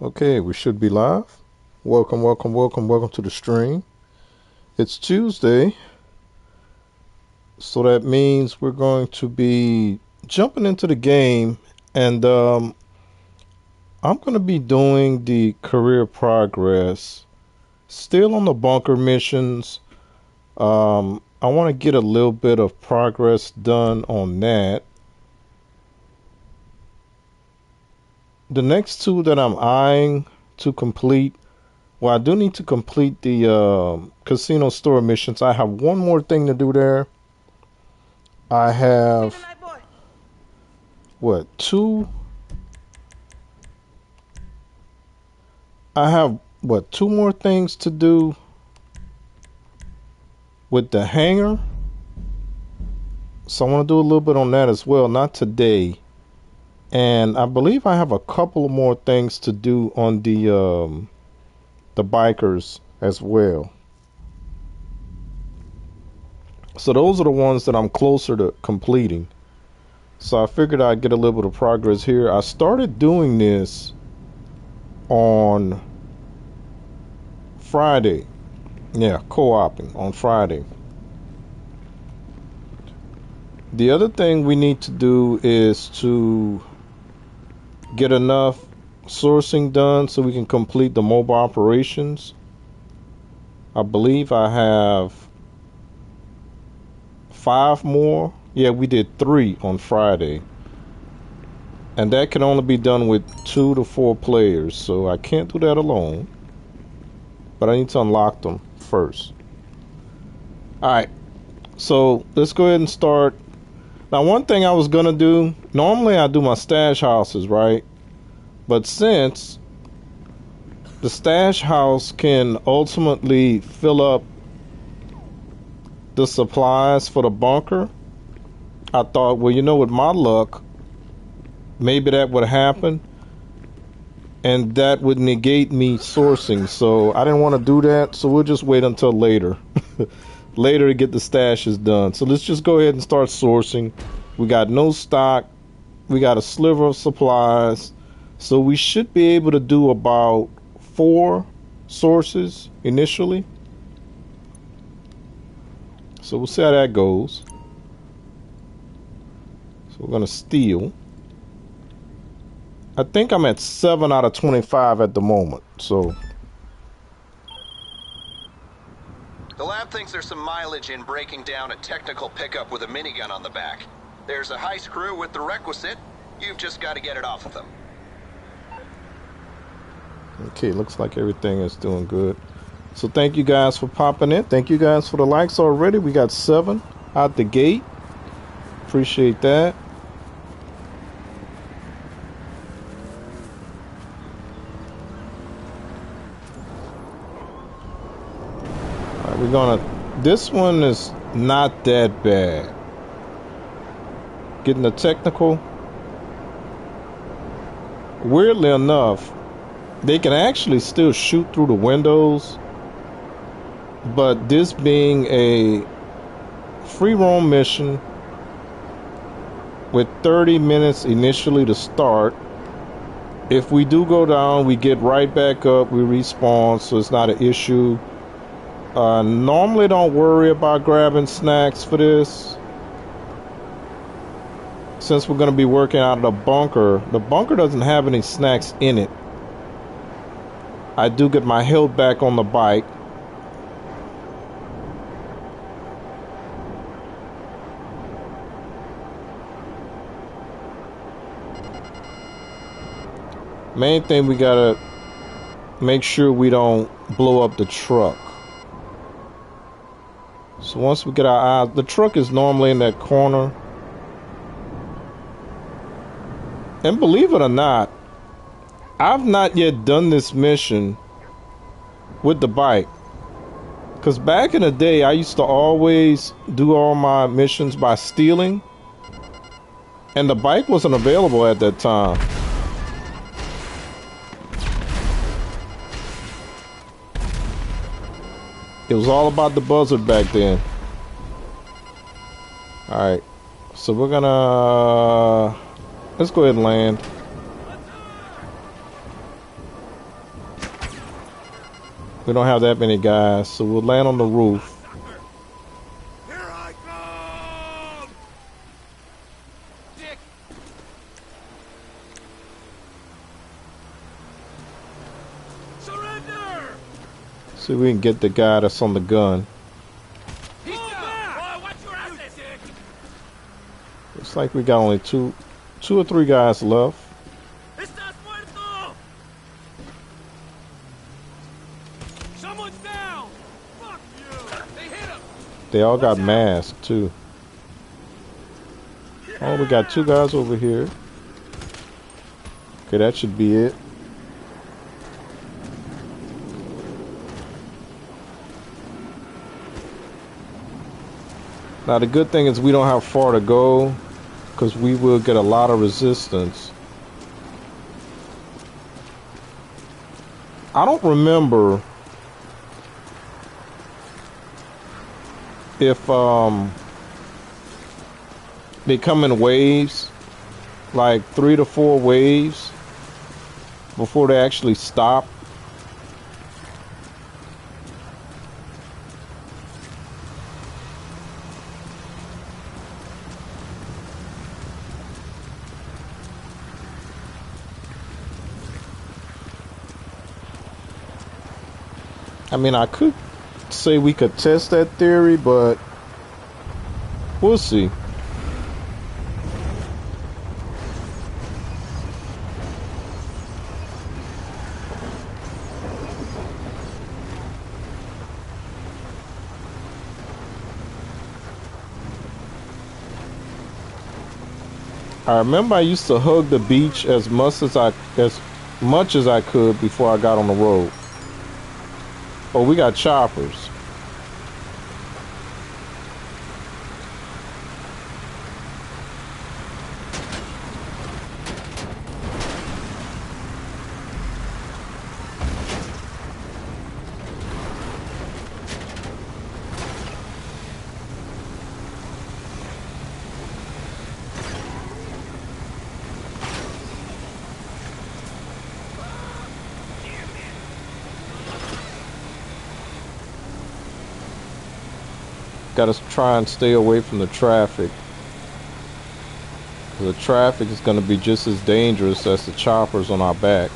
Okay, we should be live. Welcome, welcome, welcome, welcome to the stream. It's Tuesday, so that means we're going to be jumping into the game, and I'm going to be doing the career progress, still on the bunker missions. I want to get a little bit of progress done on that. The next two that I'm eyeing to complete, well, I do need to complete the casino store missions. I have one more thing to do there. I have, what, two? I have, what, two more things to do with the hangar. So I want to do a little bit on that as well. Not today. And I believe I have a couple more things to do on the bikers as well. So those are the ones that I'm closer to completing. So I figured I'd get a little bit of progress here. I started doing this on Friday. Yeah, co-oping on Friday. The other thing we need to do is to get enough sourcing done so we can complete the mobile operations. I believe I have 5 more. Yeah, we did 3 on Friday. And that can only be done with 2 to 4 players, so I can't do that alone. But I need to unlock them first. Alright, so let's go ahead and start. Now, one thing I was going to do, normally I do my stash houses, right? But since the stash house can ultimately fill up the supplies for the bunker, I thought, well, you know, with my luck, maybe that would happen. And that would negate me sourcing. So I didn't want to do that. So we'll just wait until later. Later to get the stashes done. So let's just go ahead and start sourcing. We got no stock. We got a sliver of supplies. So we should be able to do about 4 sources initially. So we'll see how that goes. So we're going to steal. I think I'm at 7 out of 25 at the moment. So the lab thinks there's some mileage in breaking down a technical pickup with a minigun on the back. There's a heist crew with the requisite. You've just got to get it off of them. okay, looks like everything is doing good. So thank you guys for popping in. Thank you guys for the likes already. We got 7 out the gate. Appreciate that. We're gonna, this one is not that bad. Getting the technical. Weirdly enough, they can actually still shoot through the windows. But this being a free roam mission with 30 minutes initially to start, if we do go down, we get right back up, we respawn, so it's not an issue. Normally don't worry about grabbing snacks for this. Since we're going to be working out of the bunker doesn't have any snacks in it. I do get my health back on the bike. Main thing, we gotta make sure we don't blow up the truck. So once we get our eyes, the truck is normally in that corner. And believe it or not, I've not yet done this mission with the bike. Because back in the day, I used to always do all my missions by stealing. And the bike wasn't available at that time. It was all about the buzzard back then. Alright. So we're gonna... let's go ahead and land. We don't have that many guys, so we'll land on the roof. Here I come! Dick! Surrender! See if we can get the guy that's on the gun. He's down! Oh, watch your asses, Dick! Looks like we got only two or three guys left. Estás muerto! Someone's down! Fuck you! They hit him! They all got masked too. Oh, we got two guys over here. Okay, that should be it. Now the good thing is we don't have far to go, because we will get a lot of resistance. I don't remember if they come in waves, like 3 to 4 waves before they actually stop. I mean, I could say we could test that theory, but we'll see. I remember I used to hug the beach as much as I could before I got on the road. Oh, we got choppers. Got to try and stay away from the traffic. The traffic is going to be just as dangerous as the choppers on our back.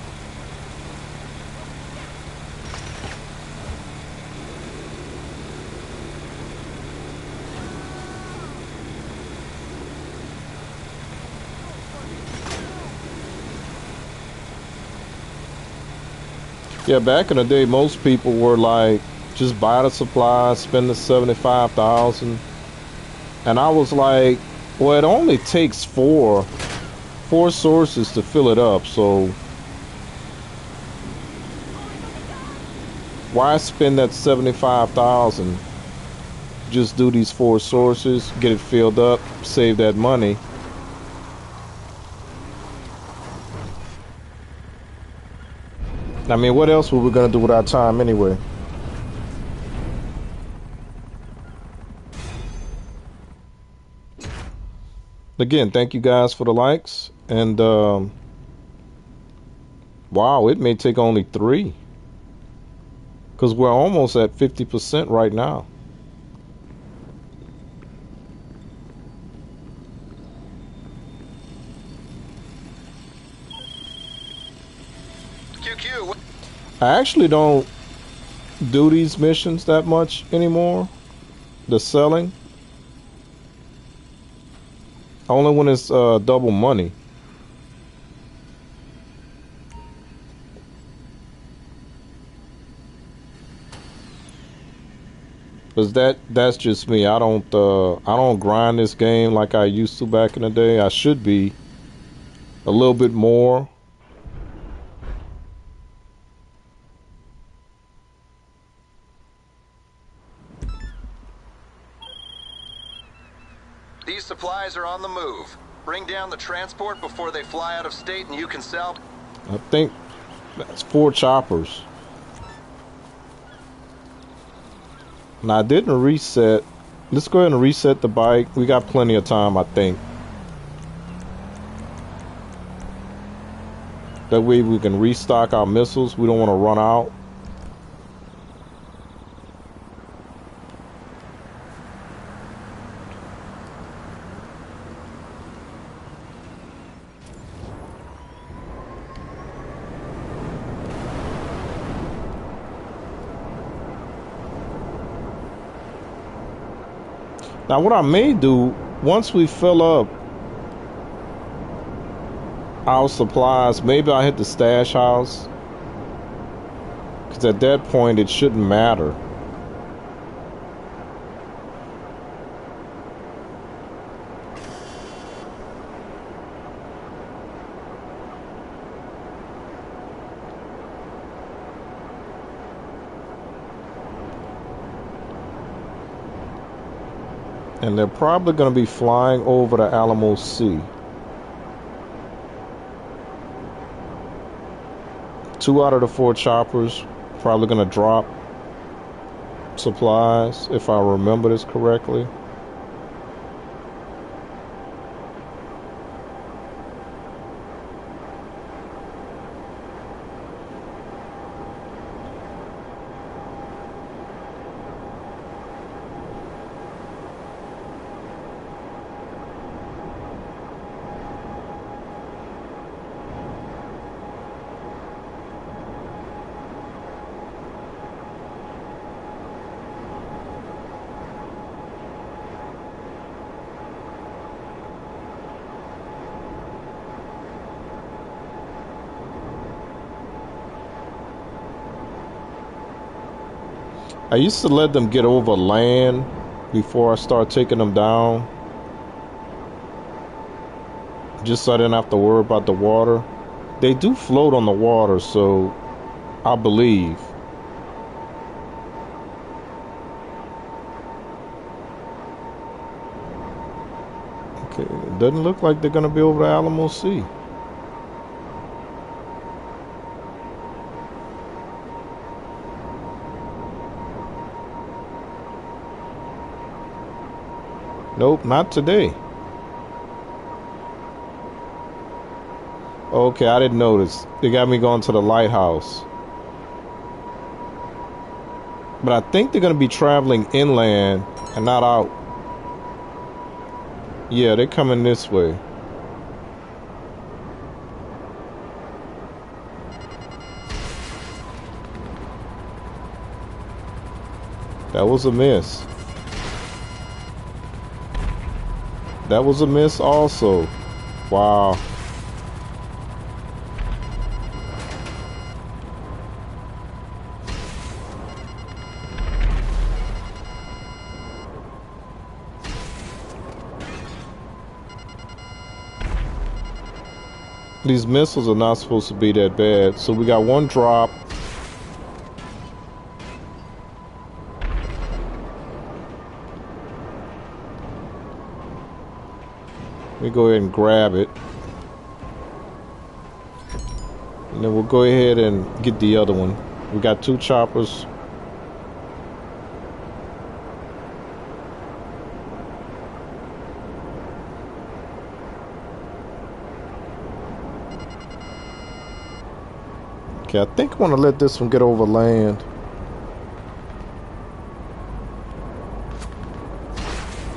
Yeah, back in the day, most people were like, just buy the supplies, spend the $75,000, and I was like, well, it only takes four sources to fill it up, so why spend that $75,000? Just do these 4 sources, get it filled up, save that money. I mean, what else were we gonna do with our time anyway? Again, thank you guys for the likes, and wow, it may take only 3, because we're almost at 50% right now. QQ. I actually don't do these missions that much anymore, the selling. Only when it's double money. Cause that's just me. I don't grind this game like I used to back in the day. I should be a little bit more. These supplies are on the move. Bring down the transport before they fly out of state and you can sell. I think that's 4 choppers. Now I didn't reset. Let's go ahead and reset the bike. We got plenty of time, I think. That way we can restock our missiles. We don't want to run out. Now, what I may do, once we fill up our supplies, maybe I'll hit the stash house. Because at that point, it shouldn't matter. And they're probably going to be flying over the Alamo Sea. 2 out of the 4 choppers probably going to drop supplies, if I remember this correctly. I used to let them get over land before I start taking them down, just so I didn't have to worry about the water. They do float on the water, so I believe. Okay, it doesn't look like they're going to be over the Alamo Sea. Nope, not today. Okay, I didn't notice. They got me going to the lighthouse. But I think they're going to be traveling inland and not out. Yeah, they're coming this way. That was a miss. That was a miss also. Wow. These missiles are not supposed to be that bad. So we got one drop. Let me go ahead and grab it. And then we'll go ahead and get the other one. We got 2 choppers. Okay, I think I want to let this one get over land.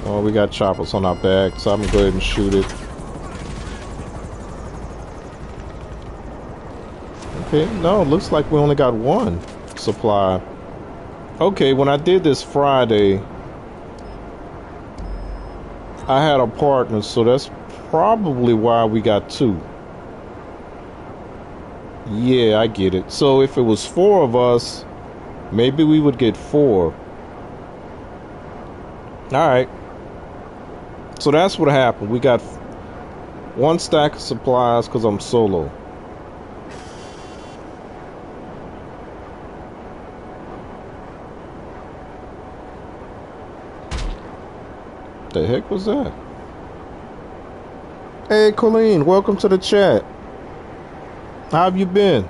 Oh, we got choppers on our back, so I'm gonna go ahead and shoot it. Okay, no, looks like we only got 1 supply. Okay, when I did this Friday, I had a partner, so that's probably why we got 2. Yeah, I get it. So if it was 4 of us, maybe we would get 4. Alright. So that's what happened. We got 1 stack of supplies because I'm solo. The heck was that? Hey, Colleen, welcome to the chat. How have you been?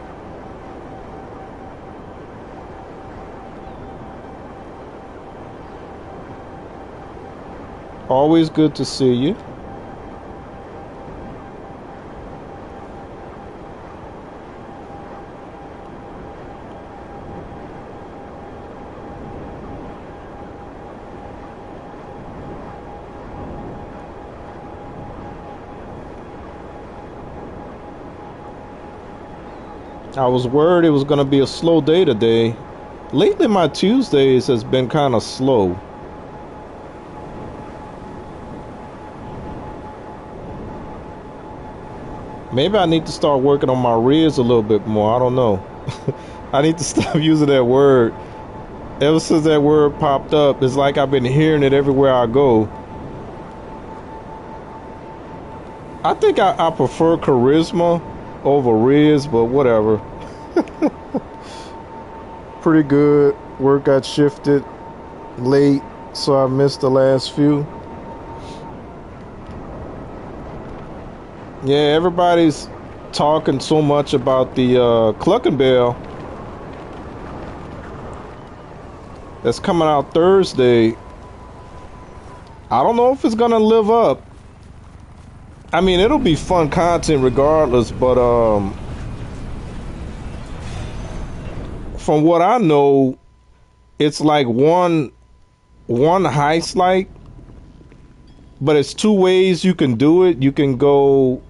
Always good to see you. I was worried it was going to be a slow day today. Lately my Tuesdays has been kind of slow. Maybe I need to start working on my riz a little bit more. I don't know. I need to stop using that word. Ever since that word popped up, it's like I've been hearing it everywhere I go. I think I prefer charisma over riz, but whatever. Pretty good. Work got shifted late, so I missed the last few. Yeah, everybody's talking so much about the Cluckenbell that's coming out Thursday. I don't know if it's gonna live up. I mean, it'll be fun content regardless, but from what I know, it's like one heist, like, but it's two ways you can do it. You can go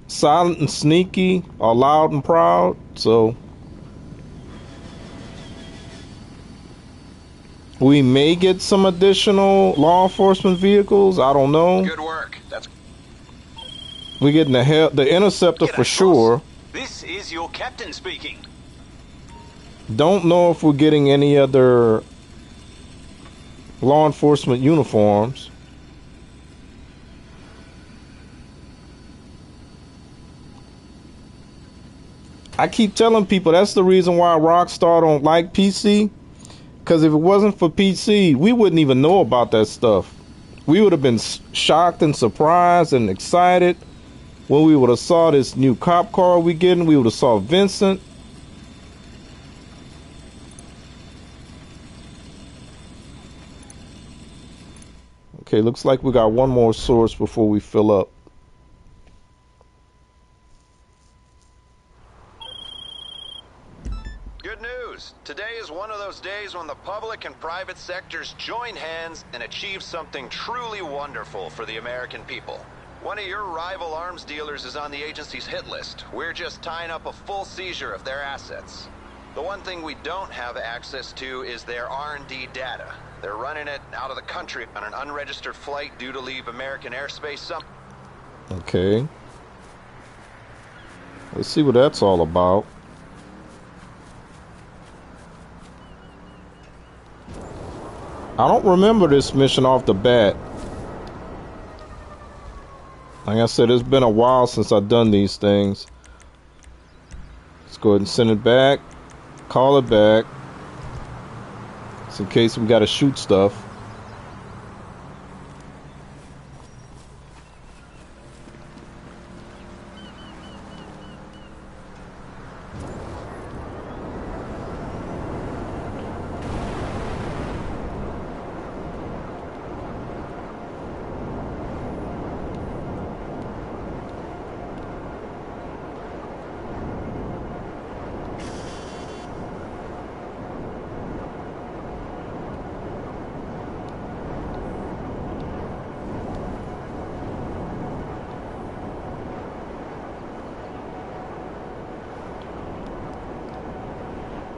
silent and sneaky or loud and proud. So we may get some additional law enforcement vehicles. I don't know. Good work. That's We're getting the interceptor for sure. This is your captain speaking. Don't know if we're getting any other law enforcement uniforms. I keep telling people that's the reason why Rockstar don't like PC. Because if it wasn't for PC, we wouldn't even know about that stuff. We would have been shocked and surprised and excited when we would have saw this new cop car we getting. We would have saw Vincent. Okay, looks like we got one more source before we fill up. good news. Today is one of those days when the public and private sectors join hands and achieve something truly wonderful for the American people. One of your rival arms dealers is on the agency's hit list. We're just tying up a full seizure of their assets. The one thing we don't have access to is their R&D data. They're running it out of the country on an unregistered flight due to leave American airspace some... Okay. Let's see what that's all about. I don't remember this mission off the bat. Like I said, it's been a while since I've done these things. Let's go ahead and send it back. Call it back. Just in case we gotta shoot stuff.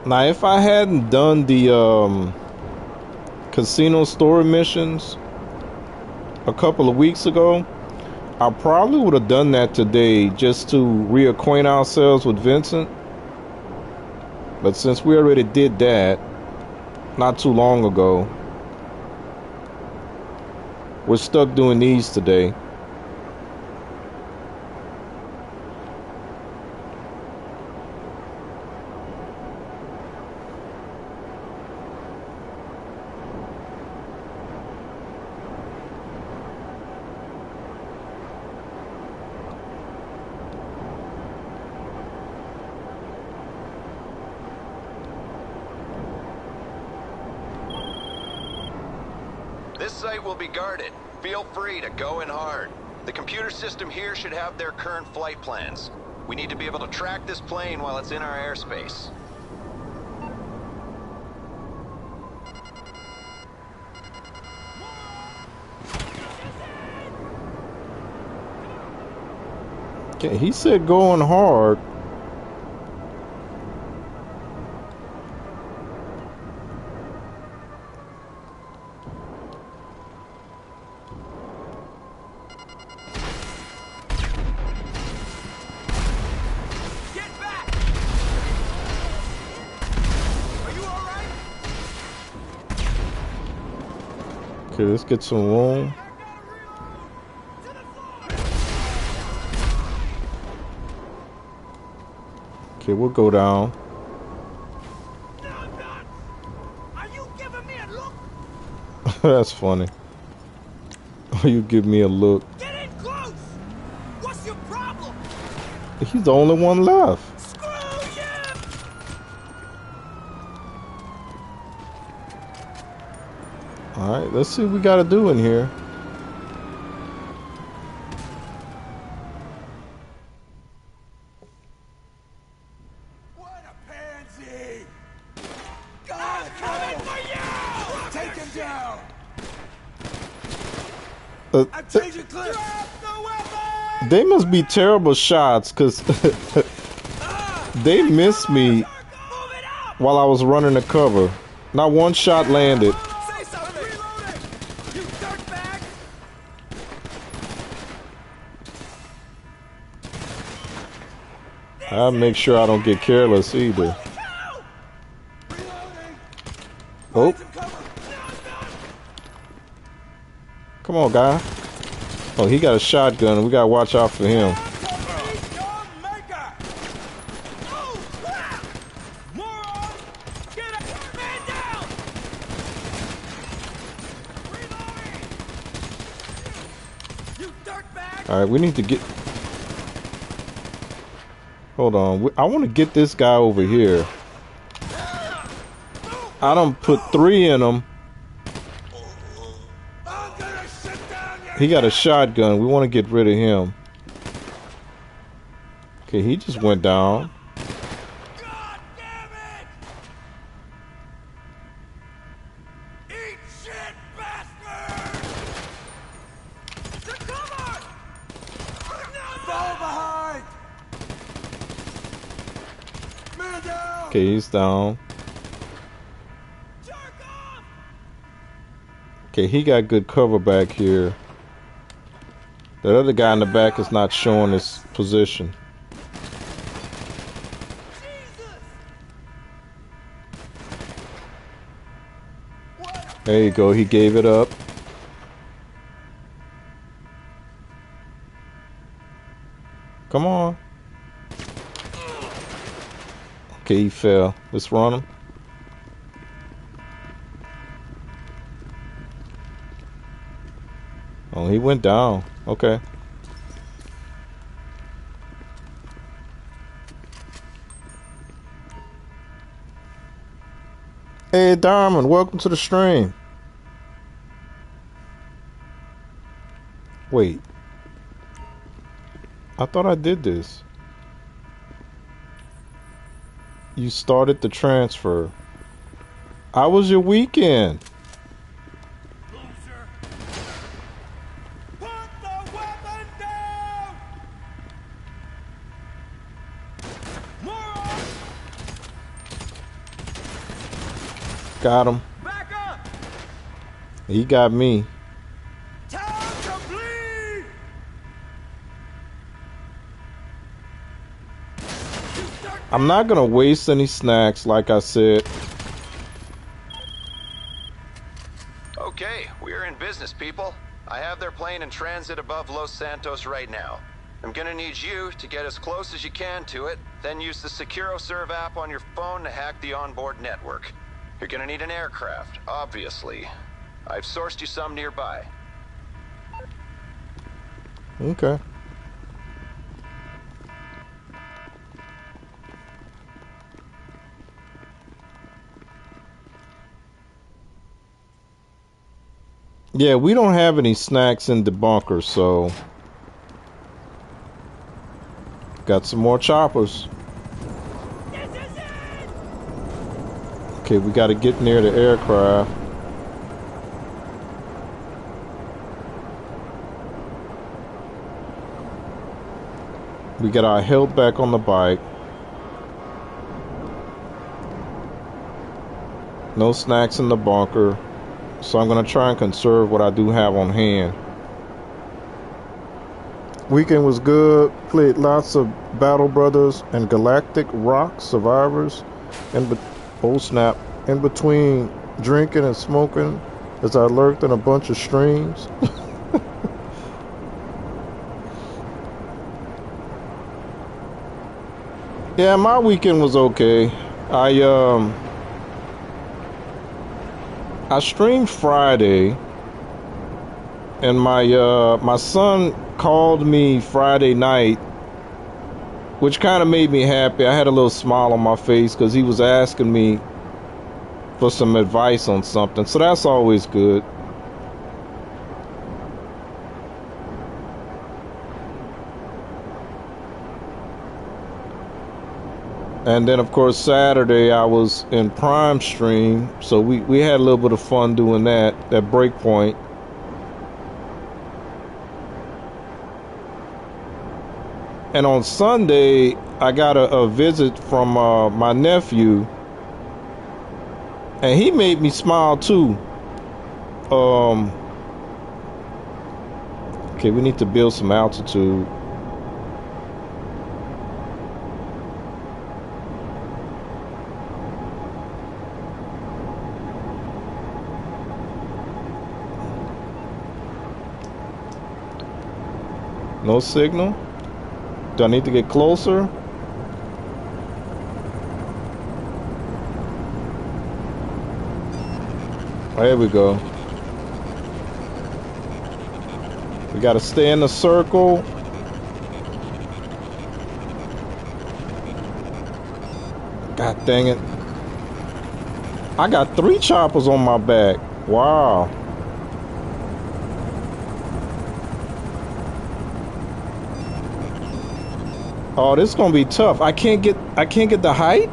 Now, if I hadn't done the casino story missions a couple of weeks ago, I probably would have done that today just to reacquaint ourselves with Vincent. But since we already did that not too long ago, we're stuck doing these today. This site will be guarded. Feel free to go in hard. The computer system here should have their current flight plans. We need to be able to track this plane while it's in our airspace. Okay, he said going hard. Okay, let's get some room. Okay, we'll go down. Are you giving me a look? That's funny. You give me a look. Get in close! What's your problem? He's the only one left. Screw you! Alright, let's see what we gotta do in here. What a pansy! God, coming for you! Take him down! I'm changing clips! Drop the weapon! They must be terrible shots, because they missed me Move it up! while I was running the cover. Not one shot landed. Say something! I'm reloading! You dirtbag! I'll make sure I don't get careless either. Oh, come on, guy. Oh, he got a shotgun. We gotta watch out for him. All right, we need to get. Hold on. I want to get this guy over here. I done put 3 in him. He got a shotgun. We want to get rid of him. Okay, he just went down. God damn it! Eat shit, bastard! The cover! Fall behind! Man down! Okay, he's down. Jerk off! Okay, he got good cover back here. The other guy in the back is not showing his position. There you go, he gave it up. Come on. Okay, he fell. Let's run him. Oh, he went down. Okay. Hey, Diamond, welcome to the stream. Wait. I thought I did this. You started the transfer. How was your weekend? Loser! Put the weapon down! Moron! Got him. Back up! He got me. Time to bleed! I'm not gonna waste any snacks, like I said. Okay, we're in business, people. I have their plane in transit above Los Santos right now. I'm gonna need you to get as close as you can to it, then use the SecuroServe app on your phone to hack the onboard network. You're gonna need an aircraft, obviously. I've sourced you some nearby. Okay. Yeah, we don't have any snacks in the bunker, so got some more choppers. Okay, we got to get near the aircraft. We got our health back on the bike. No snacks in the bunker. So I'm going to try and conserve what I do have on hand. Weekend was good. Played lots of Battle Brothers and Galactic Rock Survivors. And oh snap. In between drinking and smoking as I lurked in a bunch of streams. Yeah, my weekend was okay. I streamed Friday, and my son called me Friday night, which kind of made me happy. I had a little smile on my face because he was asking me for some advice on something, so that's always good. And then, of course, Saturday I was in Prime Stream, so we had a little bit of fun doing that at Breakpoint. And on Sunday, I got a visit from my nephew, and he made me smile too. Okay, we need to build some altitude. No signal? Do I need to get closer? There we go. We gotta stay in the circle. God dang it. I got 3 choppers on my back. Wow. Oh, this is gonna be tough. I can't get the height?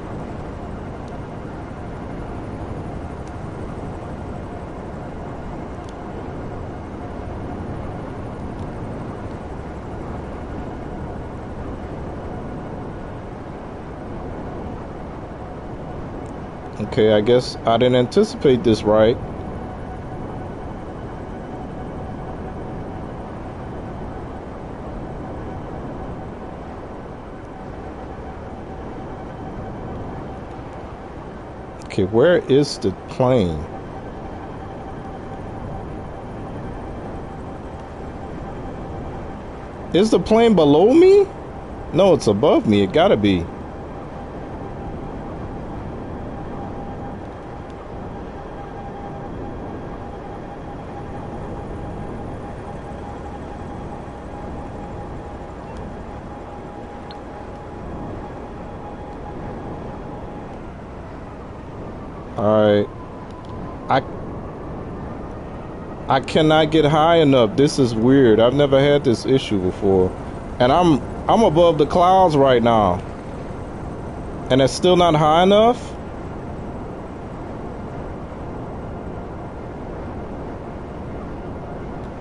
Okay, I guess I didn't anticipate this right. Okay, where is the plane? Is the plane below me? No, it's above me. It gotta be. Alright. I cannot get high enough. This is weird. I've never had this issue before. And I'm above the clouds right now. And it's still not high enough?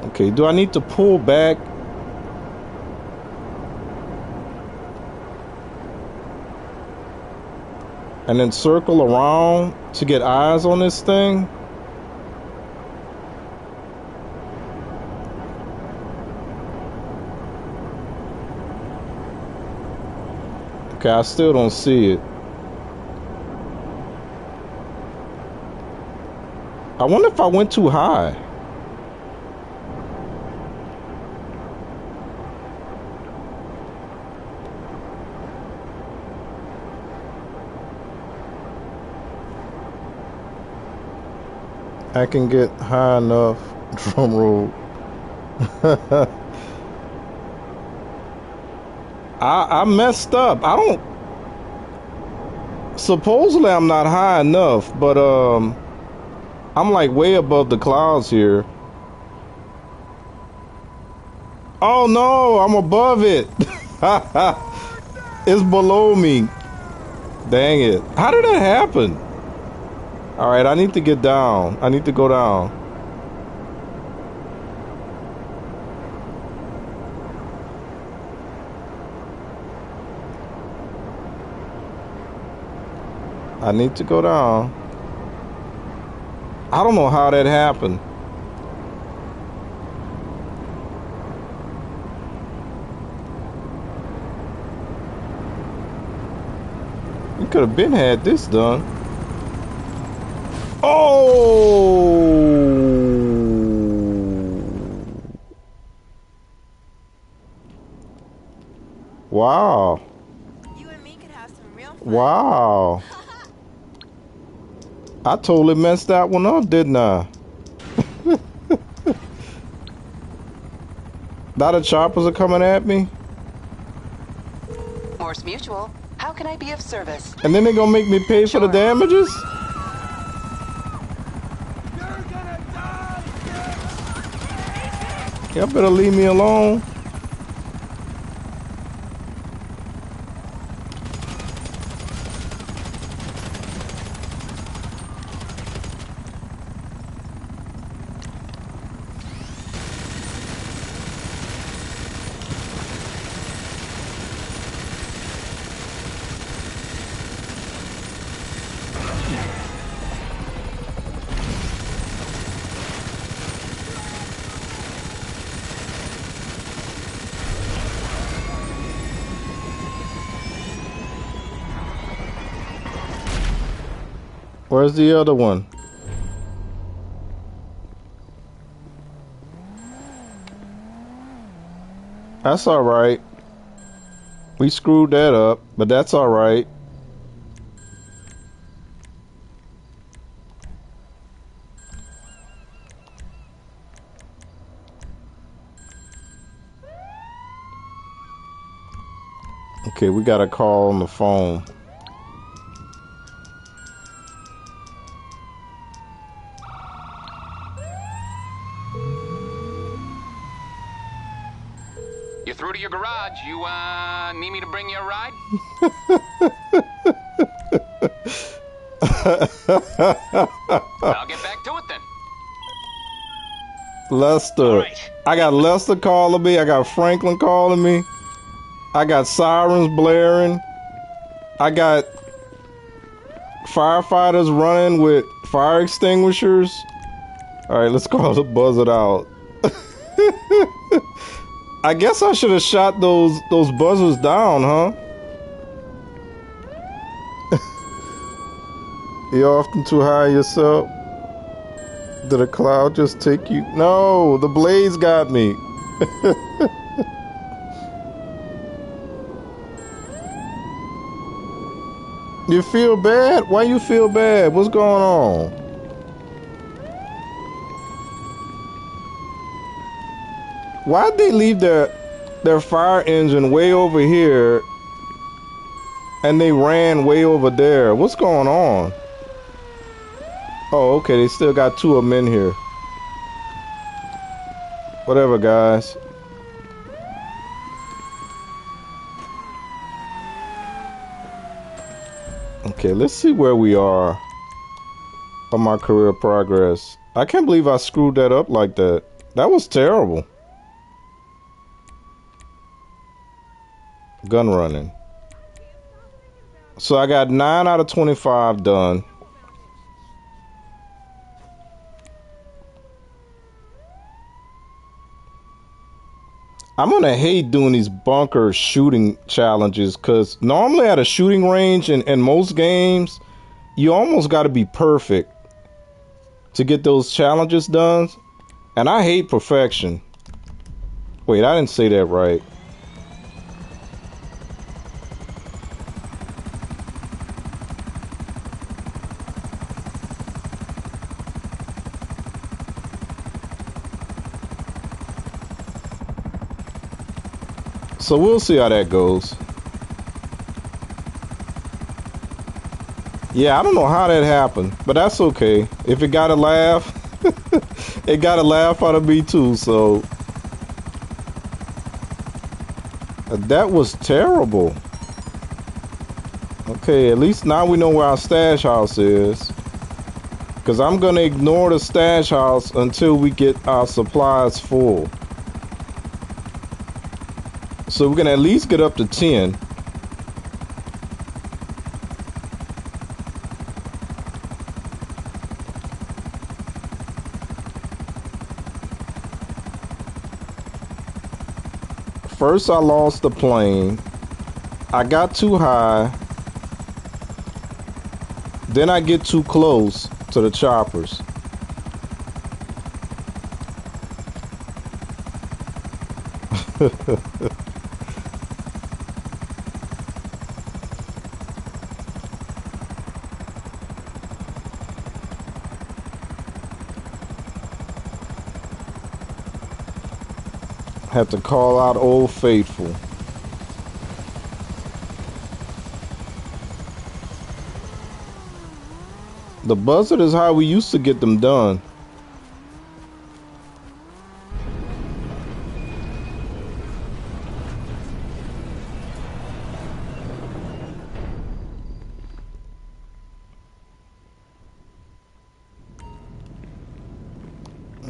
Okay, do I need to pull back? And then circle around to get eyes on this thing? Okay, I still don't see it. I wonder if I went too high. I can get high enough. Drum roll. I messed up. I don't. Supposedly I'm not high enough, but I'm like way above the clouds here. Oh no, I'm above it. It's below me. Dang it. How did that happen? All right, I need to get down. I need to go down. I need to go down. I don't know how that happened. We could have been had this done. Oh! Wow. You and me could have some real fun. Wow. I totally messed that one up, didn't I? Now the choppers are coming at me. Morse Mutual. How can I be of service? And then they're gonna make me pay for the damages? You're gonna die, bitch! Y'all better leave me alone. Where's the other one? That's all right. We screwed that up, but that's all right. Okay, we got a call on the phone. You're through to your garage. You, need me to bring you a ride? I'll get back to it then. Lester. Right. I got Lester calling me. I got Franklin calling me. I got sirens blaring. I got firefighters running with fire extinguishers. All right, let's call the buzzard out. I guess I should have shot those buzzers down, huh? You often too high yourself? Did a cloud just take you? No, the blaze got me. You feel bad? Why you feel bad? What's going on? Why'd they leave their fire engine way over here and they ran way over there? What's going on? Oh, okay, they still got two of them in here. Whatever, guys. Okay, let's see where we are on my career progress. I can't believe I screwed that up like that. That was terrible. Gun running. So I got 9 out of 25 done. I'm gonna hate doing these bunker shooting challenges because normally at a shooting range in most games, you almost got to be perfect to get those challenges done. And I hate perfection. Wait, I didn't say that right. So we'll see how that goes. Yeah, I don't know how that happened, but that's okay. If it got a laugh, it got a laugh out of me too, so. That was terrible. Okay, at least now we know where our stash house is. Because I'm going to ignore the stash house until we get our supplies full. So we can at least get up to 10. First I lost the plane. I got too high. Then I get too close to the choppers. Had to call out Old Faithful. The buzzard is how we used to get them done.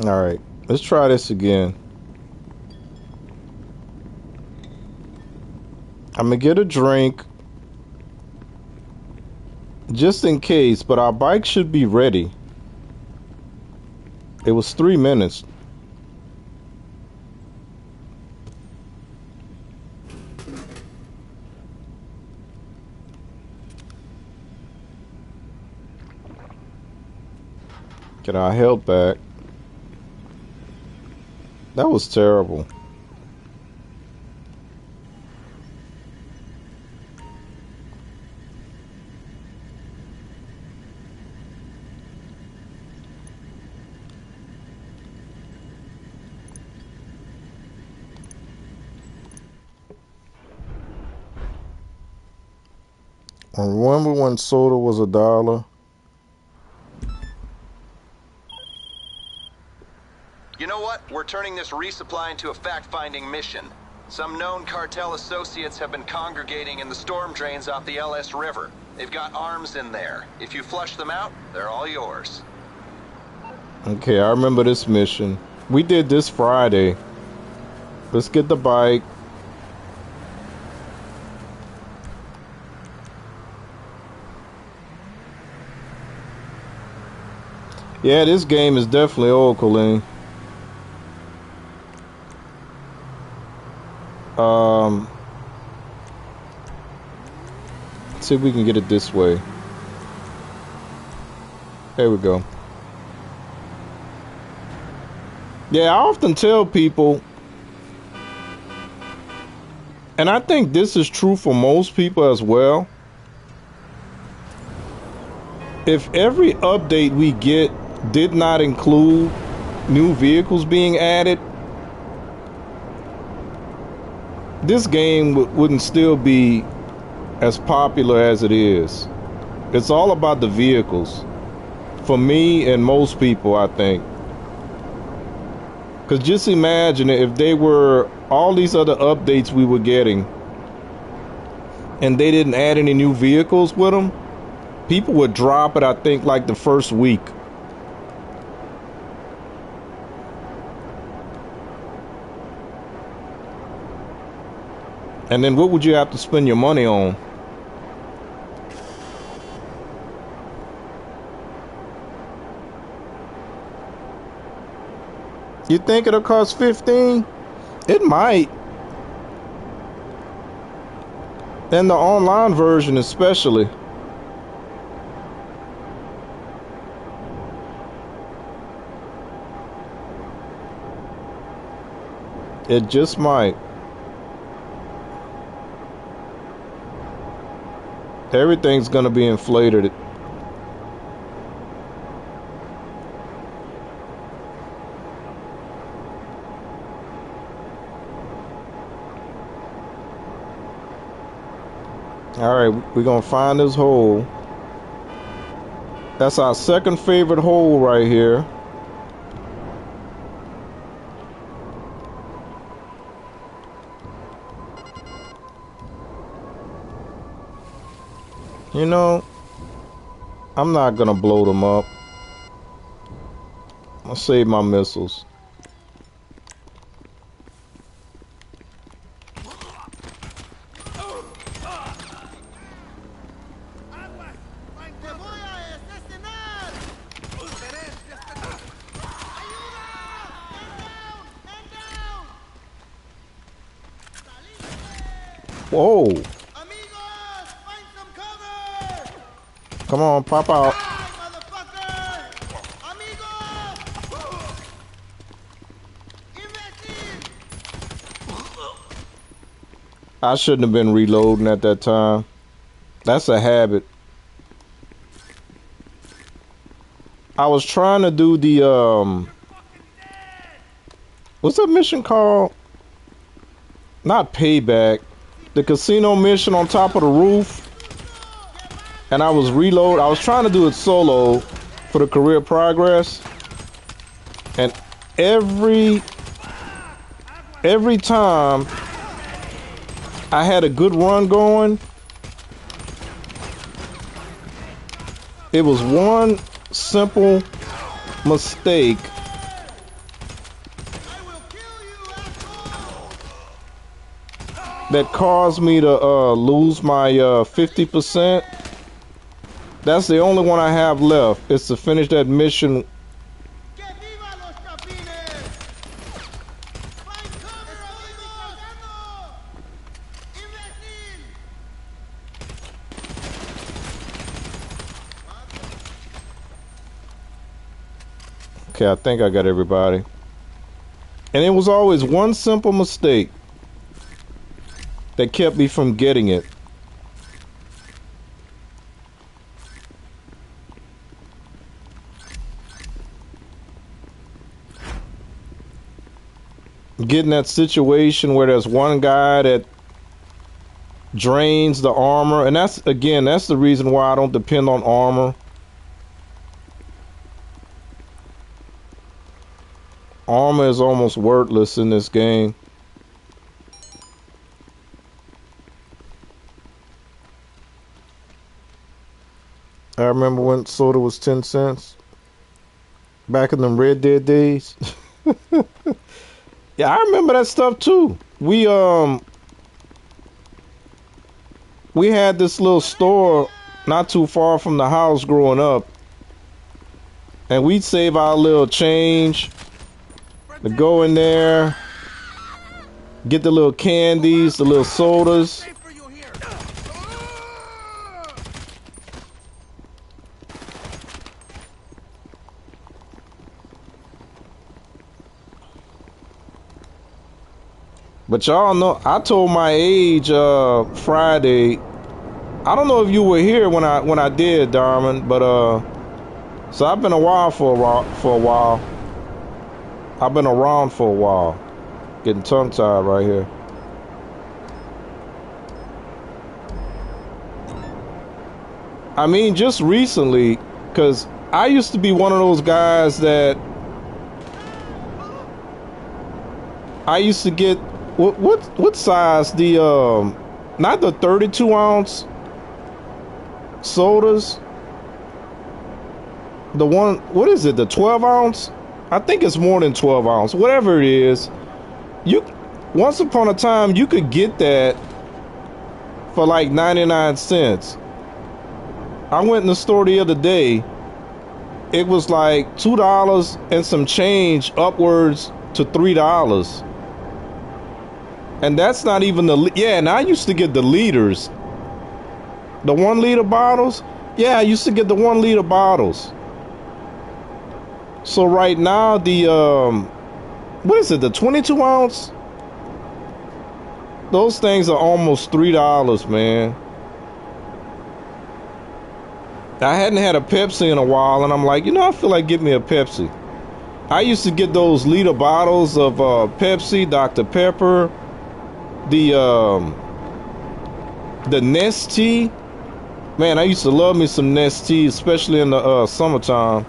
All right, let's try this again. I'm gonna get a drink just in case, but our bike should be ready. It was 3 minutes. Get our health back. That was terrible. I remember when soda was $1. You know what? We're turning this resupply into a fact-finding mission. Some known cartel associates have been congregating in the storm drains off the LS River. They've got arms in there. If you flush them out, they're all yours. Okay, I remember this mission. We did this Friday. Let's get the bike. Yeah, this game is definitely old, Colleen. Let's see if we can get it this way. There we go. Yeah, I often tell people, and I think this is true for most people as well. If every update we get did not include new vehicles being added, this game wouldn't still be as popular as it is. It's all about the vehicles. For me and most people, I think. Because just imagine if they were all these other updates we were getting and they didn't add any new vehicles with them, people would drop it, I think, like the first week. And then what would you have to spend your money on? You think it'll cost 15? It might. And the online version especially. It just might. Everything's gonna be inflated. Alright, we're gonna find this hole. That's our second favorite hole right here. You know, I'm not gonna blow them up. I'll save my missiles. Whoa. Come on, pop out. I shouldn't have been reloading at that time. That's a habit. I was trying to do the what's that mission called? not payback, the casino mission on top of the roof, and I was reload. I was trying to do it solo for the career progress, and every time I had a good run going, it was one simple mistake that caused me to lose my 50%. That's the only one I have left, is to finish that mission. Okay, I think I got everybody. And it was always one simple mistake that kept me from getting it. Getting that situation where there's one guy that drains the armor, and that's the reason why I don't depend on armor. Armor is almost worthless in this game. I remember when soda was 10 cents. Back in them Red Dead days. Yeah, I remember that stuff too. We had this little store not too far from the house growing up. And we'd save our little change to go in there, get the little candies, the little sodas. But y'all know, I told my age Friday. I don't know if you were here when I did, Darman, but so I've been a while for a while. I've been around for a while. Getting tongue tied right here. I mean, just recently, because I used to be one of those guys that I used to get what size, the not the 32 ounce sodas, the one, what is it, the 12 ounce? I think it's more than 12 ounce, whatever it is. You, once upon a time, you could get that for like 99 cents. I went in the store the other day. It was like $2 and some change, upwards to $3. And that's not even yeah, and I used to get the liters. The 1 liter bottles. Yeah, I used to get the 1 liter bottles. So right now, the what is it, the 22 ounce? Those things are almost $3, man. I hadn't had a Pepsi in a while, and I'm like, you know, I feel like getting me a Pepsi. I used to get those liter bottles of Pepsi, Dr. Pepper, the Nestea. Man, I used to love me some Nestea, especially in the summertime.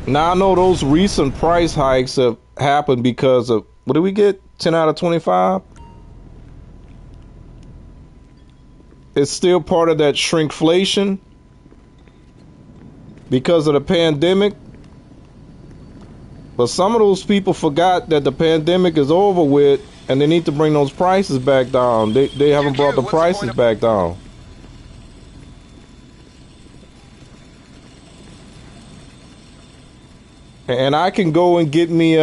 Now I know those recent price hikes have happened because of, what did we get? 10 out of 25? It's still part of that shrinkflation because of the pandemic. But some of those people forgot that the pandemic is over with and they need to bring those prices back down. They haven't brought the prices back down. And I can go and get me, I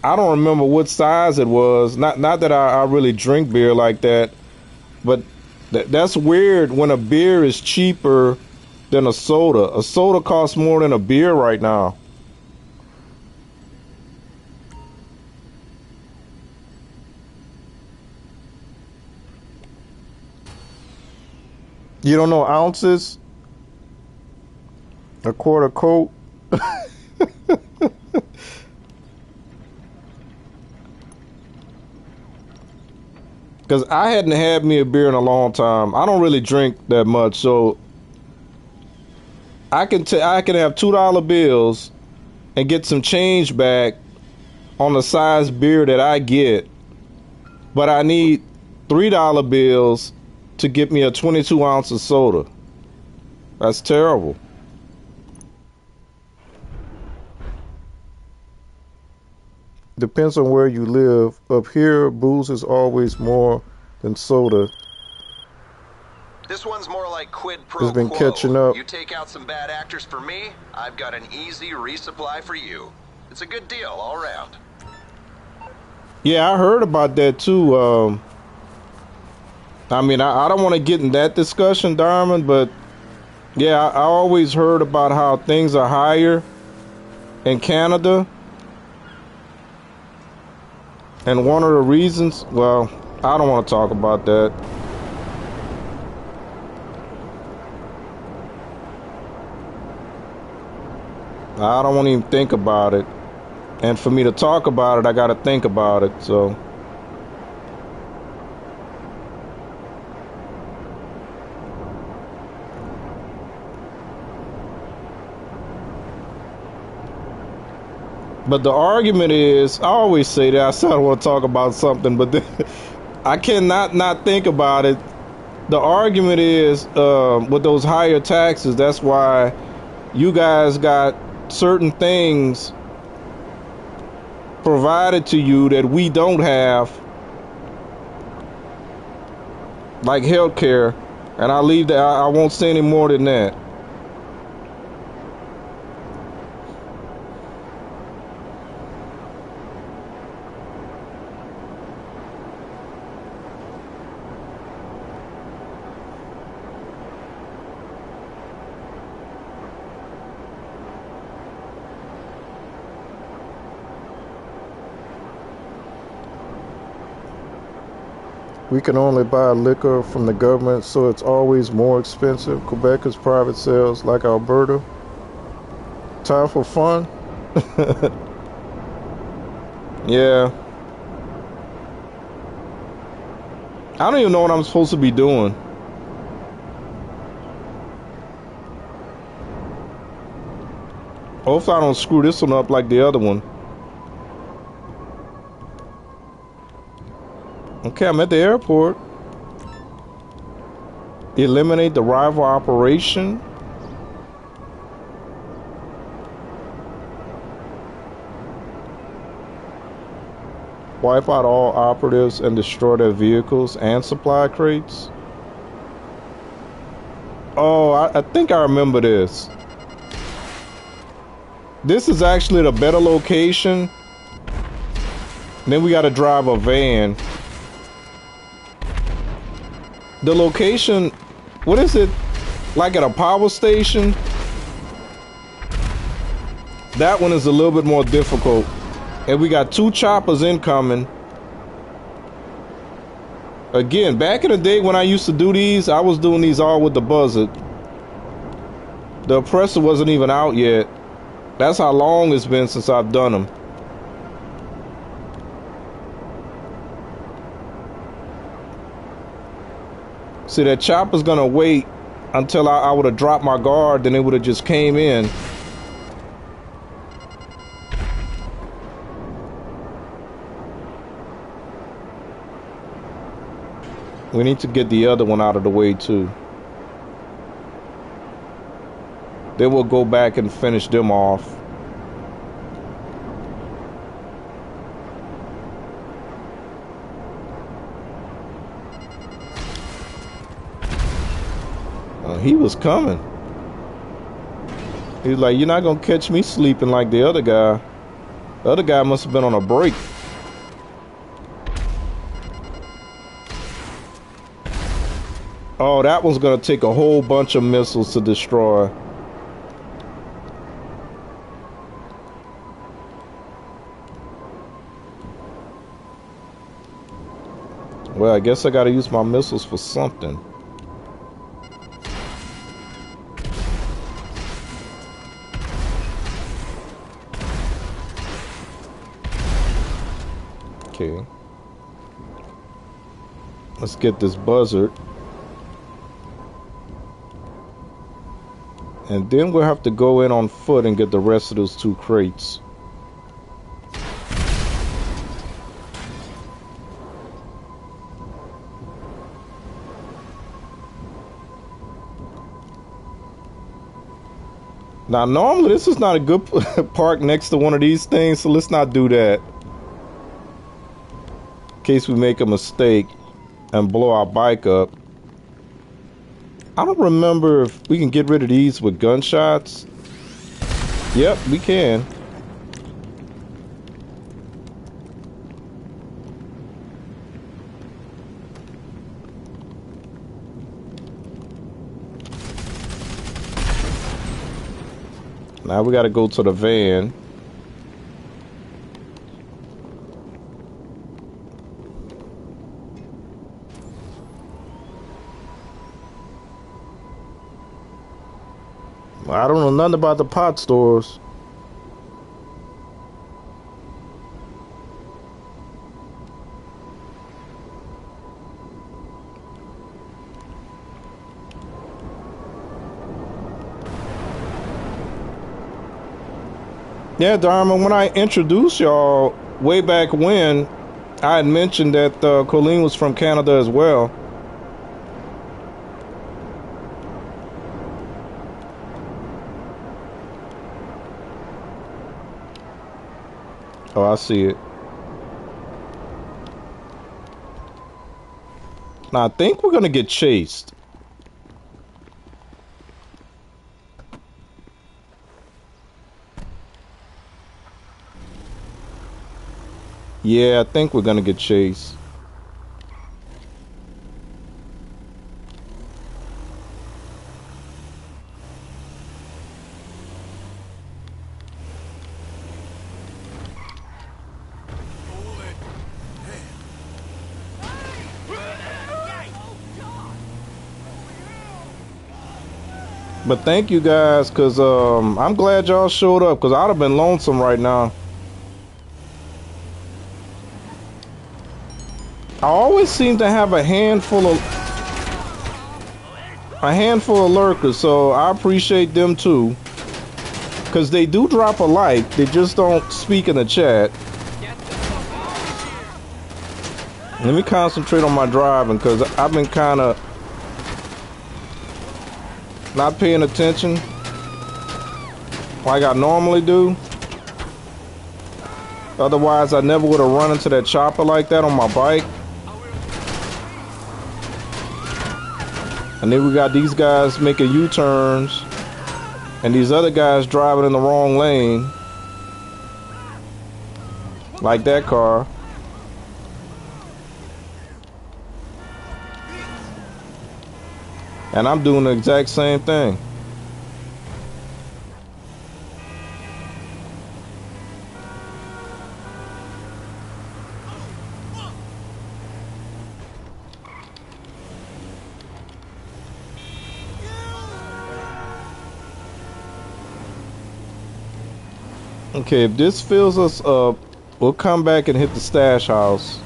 don't remember what size it was. Not that I really drink beer like that, but that's weird when a beer is cheaper than a soda. A soda costs more than a beer right now. You don't know ounces? A quarter coat? Because I hadn't had me a beer in a long time. I don't really drink that much, so I can have $2 bills and get some change back on the size beer that I get, but I need $3 bills to get me a 22 ounce of soda. That's terrible. Depends on where you live. Up here, booze is always more than soda. This one's more like quid pro It's been quo. catching up. You take out some bad actors for me, I've got an easy resupply for you. It's a good deal all around. Yeah, I heard about that too. I mean, I don't want to get in that discussion, Diamond, but yeah, I always heard about how things are higher in Canada. And one of the reasons, well, I don't want to talk about that. I don't want to even think about it. And for me to talk about it, I got to think about it, so. But the argument is, I always say that, I said I want to talk about something, but then I cannot not think about it. The argument is, with those higher taxes, that's why you guys got certain things provided to you that we don't have, like healthcare. And I'll leave that, I won't say any more than that. We can only buy liquor from the government, so it's always more expensive. Quebec is private sales, like Alberta. Time for fun? Yeah. I don't even know what I'm supposed to be doing. Hopefully I don't screw this one up like the other one. Okay, I'm at the airport. Eliminate the rival operation. Wipe out all operatives and destroy their vehicles and supply crates. Oh, I think I remember this. This is actually the better location. Then we got to drive a van. The location, what is it? Like at a power station? That one is a little bit more difficult. And we got 2 choppers incoming. Again, back in the day when I used to do these, I was doing these all with the buzzard. The oppressor wasn't even out yet. That's how long it's been since I've done them. See, that chopper's gonna wait until I would have dropped my guard, then it would have just came in. We need to get the other one out of the way too. Then we'll go back and finish them off. He was coming. He was like, you're not gonna catch me sleeping like the other guy. The other guy must have been on a break. Oh, that one's gonna take a whole bunch of missiles to destroy. Well, I guess I gotta use my missiles for something. Okay. Let's get this buzzard. And then we'll have to go in on foot and get the rest of those 2 crates. Now, normally this is not a good park next to one of these things, so let's not do that. In case we make a mistake and blow our bike up. I don't remember if we can get rid of these with gunshots. Yep, we can. Now we got to go to the van. I don't know nothing about the pot stores. Yeah, Dharma, when I introduced y'all way back when, I had mentioned that Colleen was from Canada as well. Oh, I see it. Now, I think we're going to get chased. Yeah, I think we're going to get chased. But thank you guys, because I'm glad y'all showed up, because I'd have been lonesome right now. I always seem to have a handful of lurkers, so I appreciate them too. Because they do drop a like, they just don't speak in the chat. Let me concentrate on my driving, because I've been kind of not paying attention like I normally do. Otherwise, I never would have run into that chopper like that on my bike. And then we got these guys making U-turns, and these other guys driving in the wrong lane, like that car. And I'm doing the exact same thing. Okay, if this fills us up, we'll come back and hit the stash house.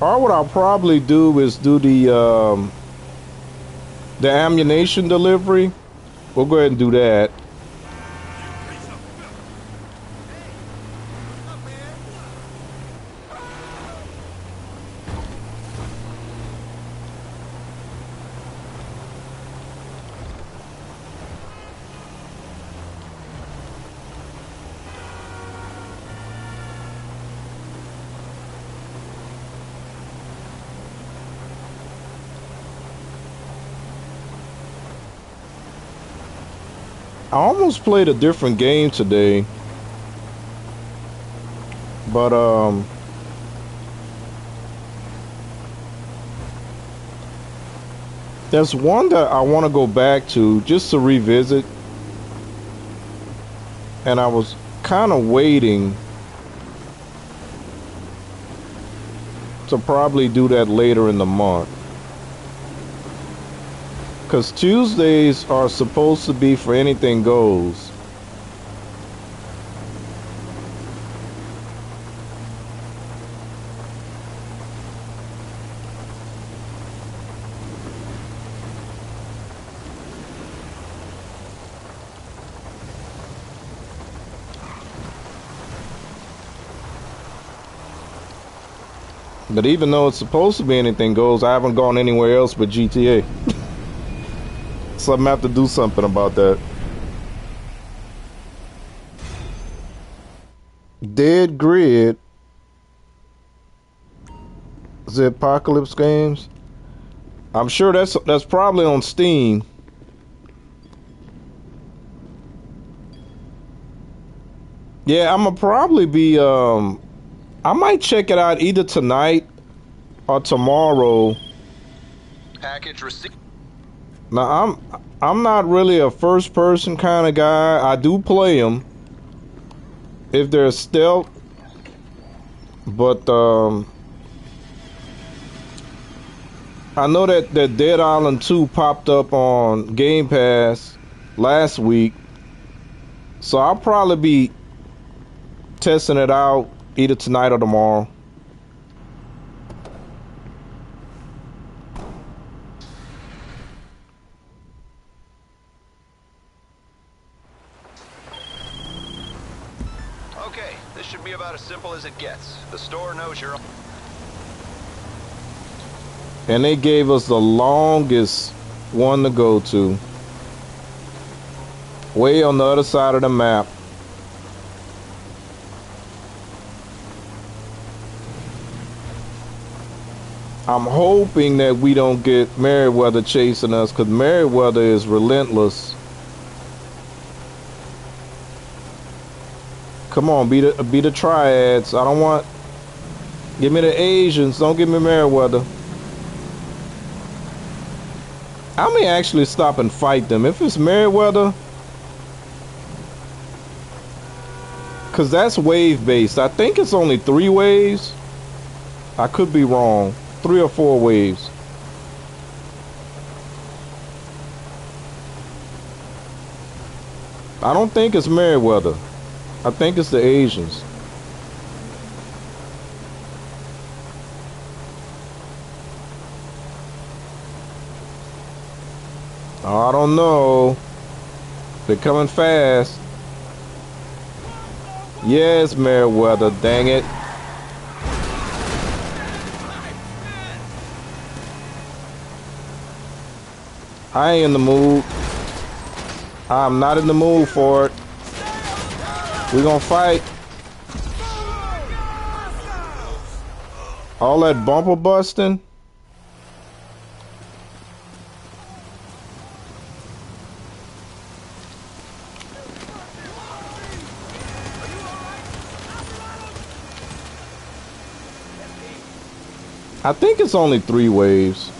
Or what I'll probably do is do the ammunition delivery. We'll go ahead and do that. I almost played a different game today, but there's one that I want to go back to just to revisit, and I was kind of waiting to probably do that later in the month. Because Tuesdays are supposed to be for anything goes. But even though it's supposed to be anything goes, I haven't gone anywhere else but GTA. So I'm gonna have to do something about that. Dead Grid. Is it Apocalypse Games? I'm sure that's probably on Steam. Yeah, I'm gonna probably be I might check it out either tonight or tomorrow. Package received. Now I'm not really a first person kind of guy. I do play them if they're stealth, but I know that Dead Island 2 popped up on Game Pass last week, so I'll probably be testing it out either tonight or tomorrow. Okay, this should be about as simple as it gets. The store knows you're... And they gave us the longest one to go to. Way on the other side of the map. I'm hoping that we don't get Merryweather chasing us, because Merryweather is relentless. Come on, be the triads. I don't want... Give me the Asians. Don't give me Merryweather. I may actually stop and fight them. If it's Merryweather, because that's wave based. I think it's only 3 waves. I could be wrong. 3 or 4 waves. I don't think it's Merryweather. I think it's the Asians. I don't know. They're coming fast. Yes, Merryweather, dang it. I ain't in the mood. I'm not in the mood for it. We gonna fight. All that bumper busting. I think it's only 3 waves.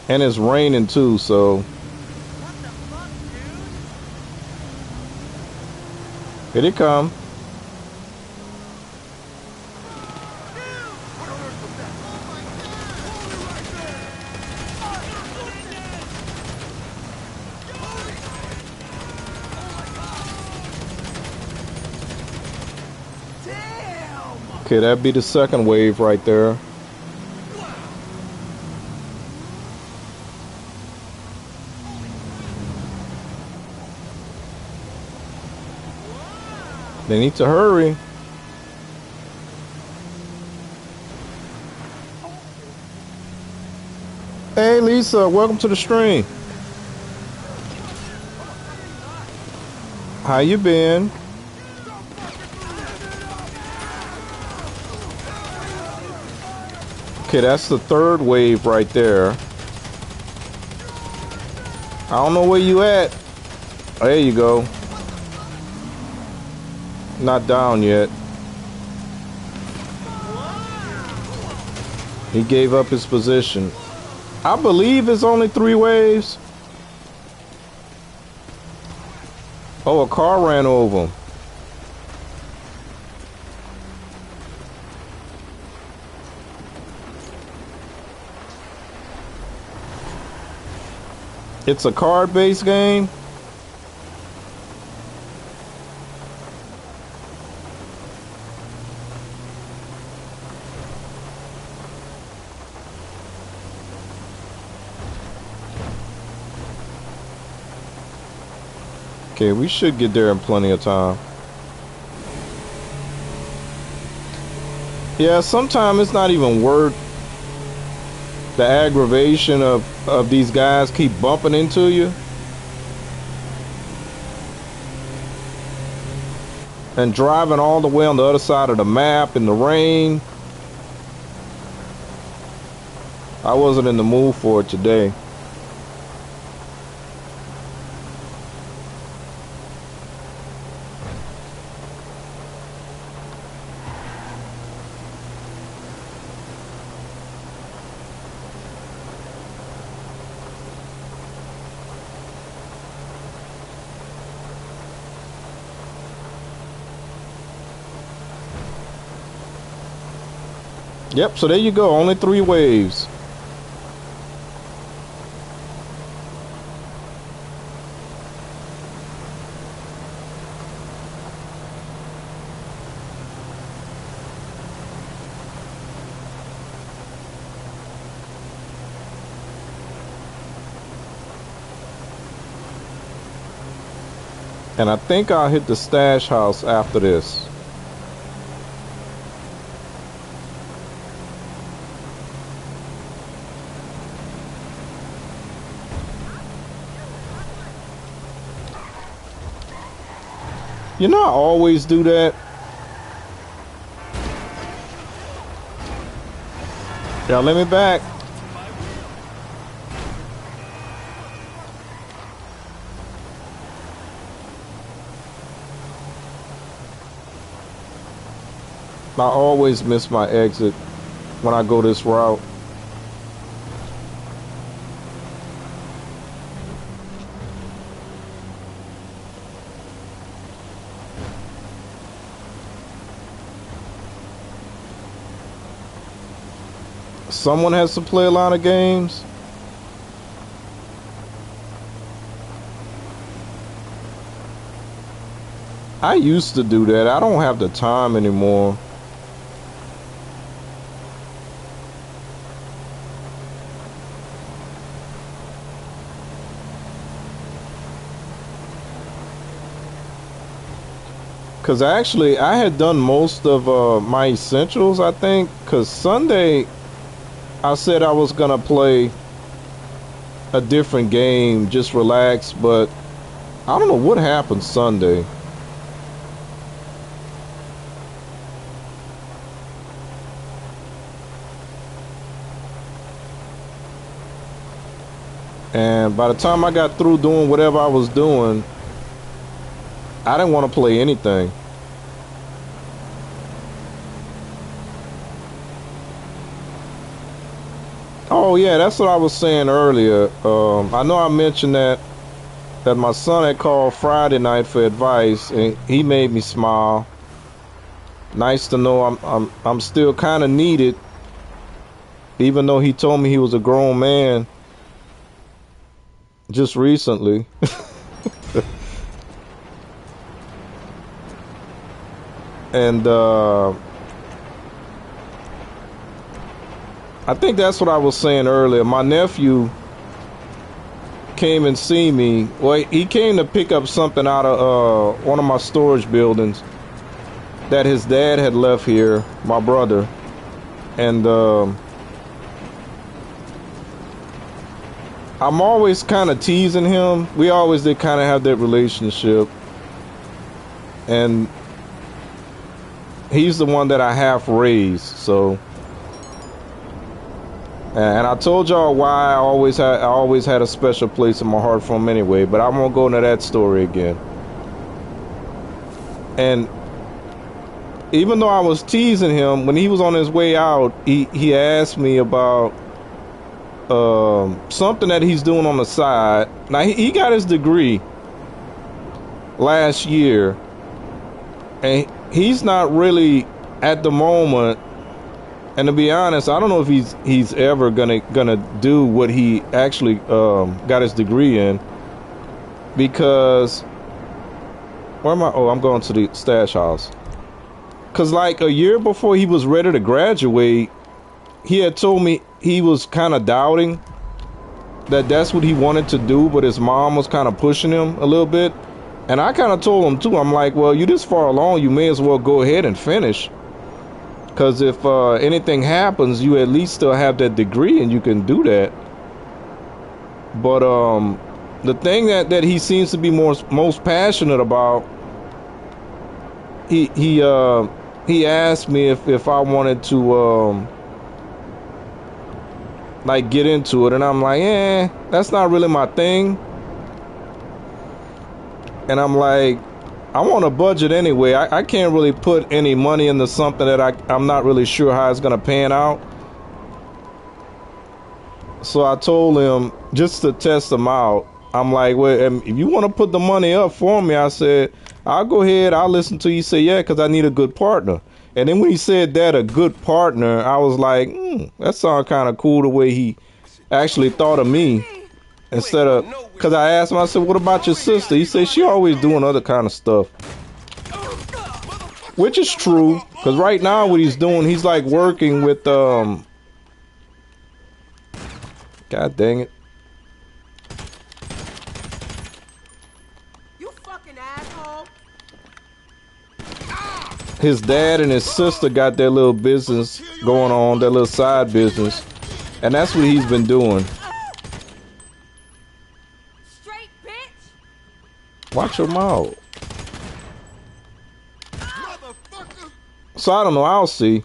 And it's raining too, so. Here they come. Okay, that'd be the second wave right there. They need to hurry. Hey Lisa, welcome to the stream. How you been? Okay, that's the 3rd wave right there. I don't know where you at. There you go. Not down yet. He gave up his position. I believe it's only 3 waves. Oh, a car ran over him. It's a card-based game. Okay, we should get there in plenty of time. Yeah, sometimes it's not even worth the aggravation of these guys keep bumping into you. And driving all the way on the other side of the map in the rain. I wasn't in the mood for it today. Yep, so there you go. Only 3 waves. And I think I'll hit the stash house after this. You know, I always do that. Y'all let me back. I always miss my exit when I go this route. Someone has to play a lot of games. I used to do that. I don't have the time anymore. Because actually, I had done most of my essentials, I think. Because Sunday, I said I was going to play a different game, just relax. But I don't know what happened Sunday. And by the time I got through doing whatever I was doing, I didn't want to play anything. Oh yeah, that's what I was saying earlier. I know I mentioned that my son had called Friday night for advice, and he made me smile. Nice to know I'm still kind of needed, even though he told me he was a grown man just recently. And I think that's what I was saying earlier. My nephew came and see me. Well, he came to pick up something out of one of my storage buildings that his dad had left here, my brother. And I'm always kind of teasing him. We always did kind of have that relationship. And he's the one that I half raised, so. And I told y'all why I always had a special place in my heart for him anyway, but I won't go into that story again. And even though I was teasing him, when he was on his way out, he asked me about something that he's doing on the side. Now he got his degree last year, and he's not really at the moment. And to be honest, I don't know if he's ever gonna do what he actually got his degree in, because where am I? Oh, I'm going to the stash house. Cause like a year before he was ready to graduate, he had told me he was kind of doubting that that's what he wanted to do, but his mom was kind of pushing him a little bit. And I kind of told him too. I'm like, well, you this far along, you may as well go ahead and finish. Because if anything happens, you at least still have that degree and you can do that. But the thing that he seems to be most passionate about, he asked me if I wanted to like get into it, and I'm like, that's not really my thing. And I'm like, I want a budget anyway. I can't really put any money into something that I'm not really sure how it's gonna pan out. So I told him, just to test him out, I'm like, well, if you want to put the money up for me, I said, I'll go ahead, I'll listen to you. Say, yeah, because I need a good partner. And then when he said that, a good partner, I was like, that sounds kind of cool the way he actually thought of me. Instead of, because I asked him, I said, what about your sister? He said, she always doing other kind of stuff. Which is true, because right now what he's doing, he's like working with, God dang it. You fucking asshole! His dad and his sister got their little business going on, their little side business. And that's what he's been doing. Straight bitch! Watch your mouth. So I don't know, I'll see.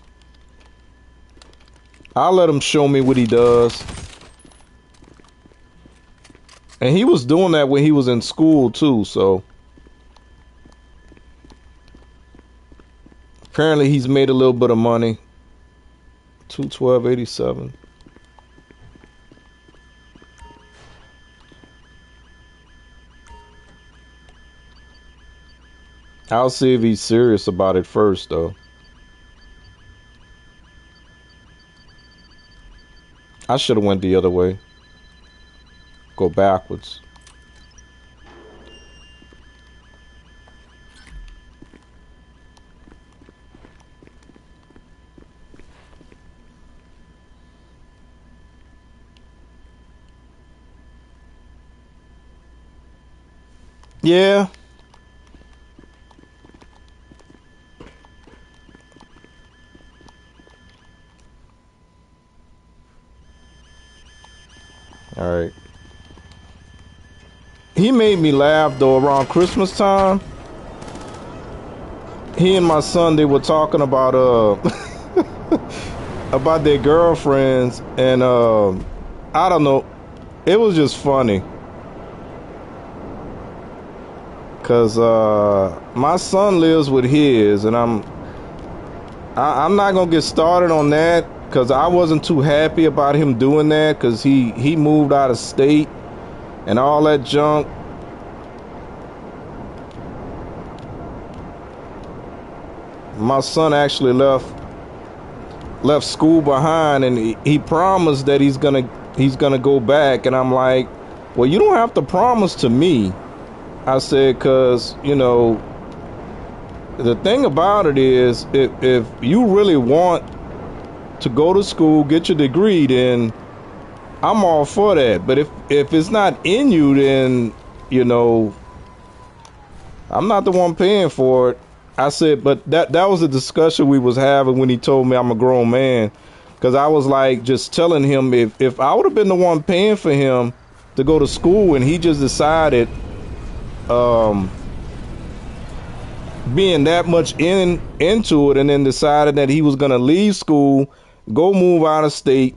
I'll let him show me what he does. And he was doing that when he was in school too, so. Apparently he's made a little bit of money. 212.87. I'll see if he's serious about it first though. I should have went the other way. Go backwards. Yeah. All right. He made me laugh though around Christmas time. He and my son, they were talking about about their girlfriends, and I don't know, it was just funny. Cause my son lives with his, and I'm not gonna get started on that, cause I wasn't too happy about him doing that, cause he moved out of state and all that junk. My son actually left school behind, and he promised that he's gonna go back, and I'm like, well, you don't have to promise to me. I said, cause you know, the thing about it is, if you really want to go to school, get your degree, then I'm all for that. But if it's not in you, then, you know, I'm not the one paying for it. I said, but that was a discussion we was having when he told me I'm a grown man. Because I was like, just telling him, if I would have been the one paying for him to go to school, and he just decided, being that much into it, and then decided that he was going to leave school, go move out of state,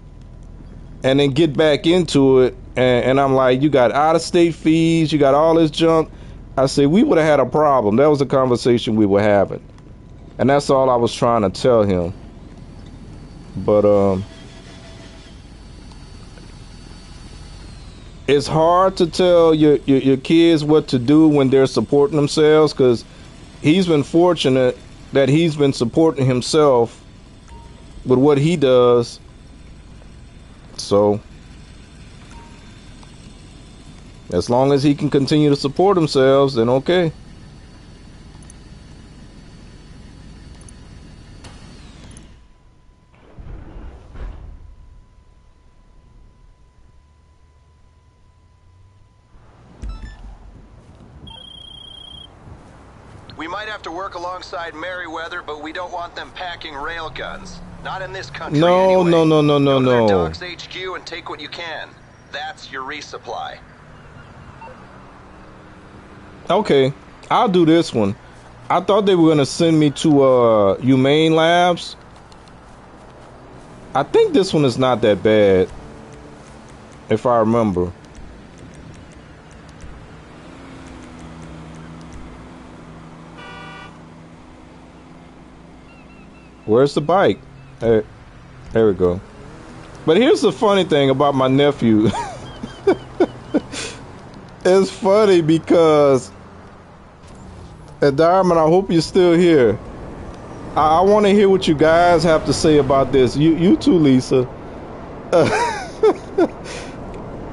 and then get back into it, and I'm like, you got out of state fees, you got all this junk. I said, we would have had a problem. That was the conversation we were having, and that's all I was trying to tell him. But it's hard to tell your kids what to do when they're supporting themselves, because he's been fortunate that he's been supporting himself with what he does. So as long as he can continue to support themselves, then okay. We might have to work alongside Merryweather, but we don't want them packing rail guns. Not in this country, No, anyway. no, no, no, Go no, to their no. docks HQ and take what you can. That's your resupply. Okay, I'll do this one. I thought they were gonna send me to Humane Labs. I think this one is not that bad, if I remember. Where's the bike? There we go. But here's the funny thing about my nephew. It's funny because, Diamond, I hope you're still here. I want to hear what you guys have to say about this. You too, Lisa.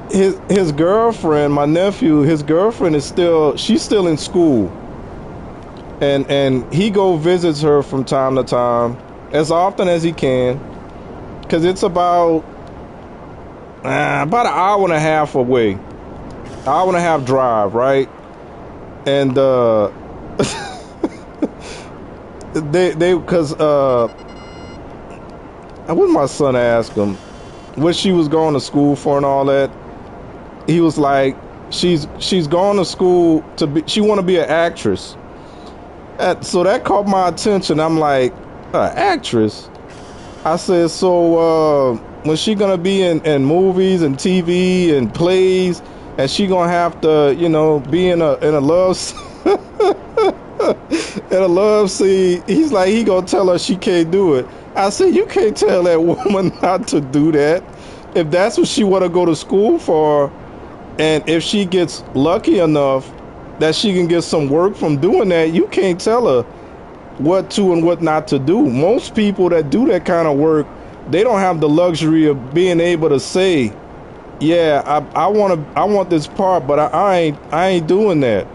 His girlfriend, my nephew, his girlfriend she's still in school. And he visits her from time to time, as often as he can, because it's about an hour and a half away, hour and a half drive, right? And because when my son asked him what she was going to school for and all that, he was like, she's going to school she want to be an actress. So that caught my attention. I'm like, actress? I said, so when she gonna be in movies and TV and plays, and she gonna have to, be in a love in a love scene? He's like, he gonna tell her she can't do it. I said, you can't tell that woman not to do that. If that's what she want to go to school for, and if she gets lucky enough that she can get some work from doing that, you can't tell her what to and what not to do. Most people that do that kind of work, they don't have the luxury of being able to say, yeah, I want this part, but I ain't doing that.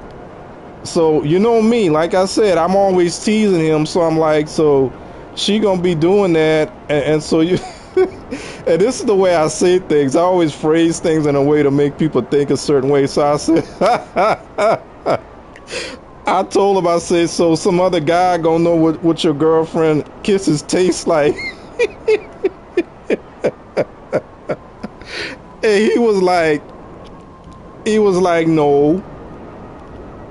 So you know me, like I said, I'm always teasing him. So I'm like, so she gonna be doing that, and so you. And this is the way I say things. I always phrase things in a way to make people think a certain way. So I said, I told him, I said, so some other guy gonna know what your girlfriend kisses taste like. And he was like, no.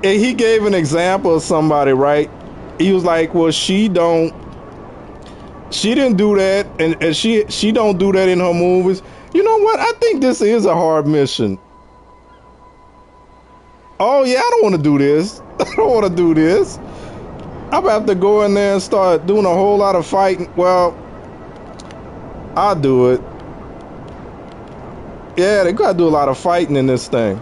And he gave an example of somebody, right? He was like, well, she didn't do that, and she don't do that in her movies. You know what? I think this is a hard mission. Oh yeah, I don't want to do this. I don't want to do this. I'm gonna have to go in there and start doing a whole lot of fighting. Well, I'll do it. Yeah, they gotta do a lot of fighting in this thing.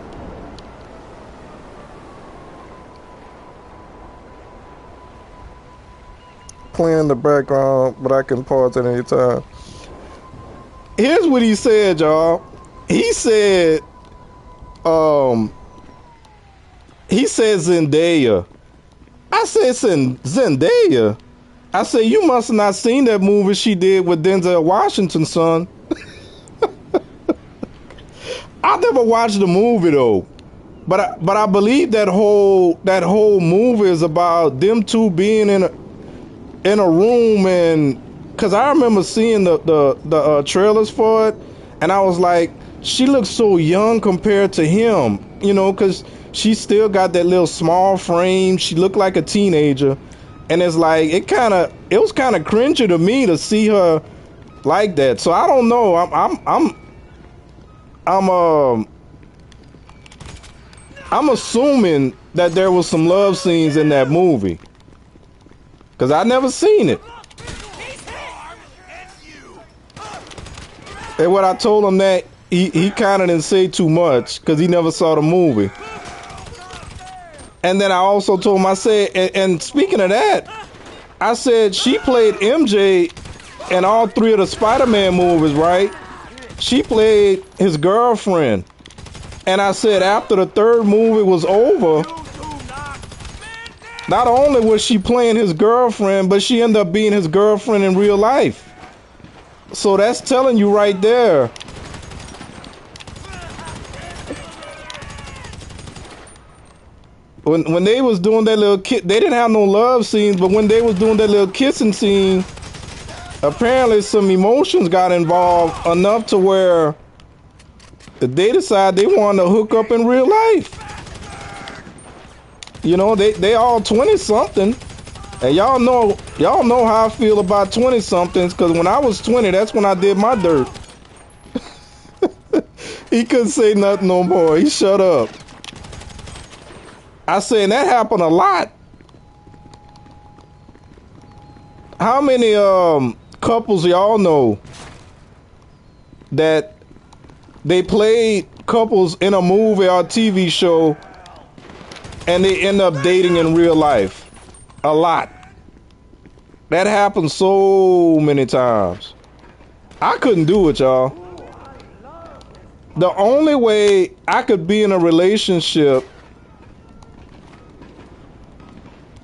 Playing in the background, but I can pause at any time. Here's what he said, y'all. He said Zendaya. I said Zendaya. I said, you must have not seen that movie she did with Denzel Washington, son. I never watched the movie though, but I believe that whole movie is about them two being in a room, and because I remember seeing the trailers for it, and I was like, she looks so young compared to him, because she still got that little small frame. She looked like a teenager, and it's like it was kind of cringy to me to see her like that. So I don't know. I'm assuming that there was some love scenes in that movie, because I never seen it. And when I told him that, he kind of didn't say too much because he never saw the movie. And then I also told him, I said, and speaking of that, I said she played MJ in all 3 of the Spider-Man movies, right? She played his girlfriend. And I said after the 3rd movie was over, not only was she playing his girlfriend, but she ended up being his girlfriend in real life. So that's telling you right there. when they was doing that little kiss, they didn't have no love scenes, but when they was doing that little kissing scene, apparently some emotions got involved enough to where they decided they wanted to hook up in real life. You know, they all 20 something, and y'all know how I feel about 20 somethings, because when I was 20, that's when I did my dirt. He couldn't say nothing no more. He shut up. I said that happened a lot. How many couples y'all know that they played couples in a movie or TV show and they end up dating in real life? A lot. That happens so many times. I couldn't do it, y'all. The only way I could be in a relationship,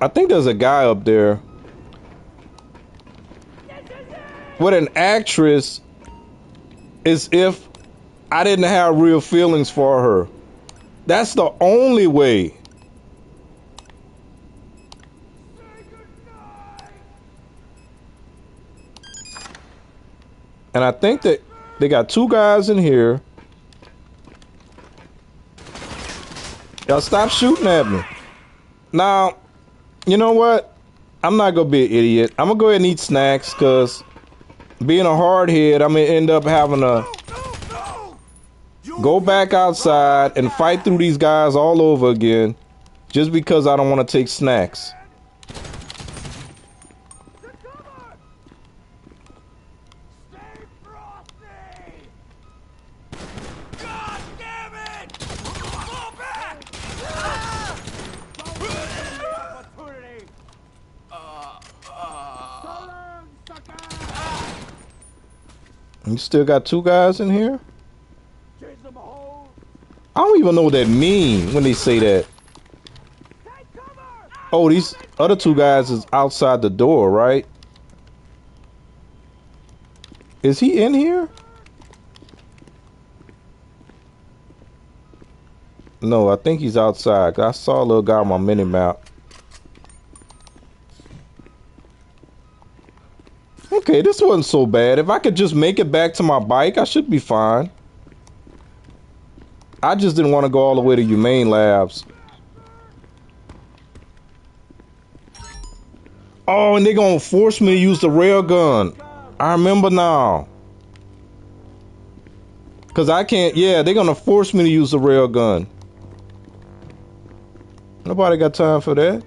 I think there's a guy up there, with an actress, is if I didn't have real feelings for her. That's the only way. And I think that they got two guys in here. Y'all stop shooting at me. Now, you know what? I'm not gonna be an idiot. I'm gonna go ahead and eat snacks, because being a hardhead, I'm gonna end up having to go back outside and fight through these guys all over again just because I don't want to take snacks. You still got two guys in here? I don't even know what that means when they say that. Oh, these other two guys is outside the door, right? Is he in here? No, I think he's outside. I saw a little guy on my mini map. Okay, this wasn't so bad. If I could just make it back to my bike, I should be fine. I just didn't want to go all the way to Humane Labs. Oh, and they're going to force me to use the railgun. I remember now. Because I can't, yeah, they're going to force me to use the railgun. Nobody got time for that.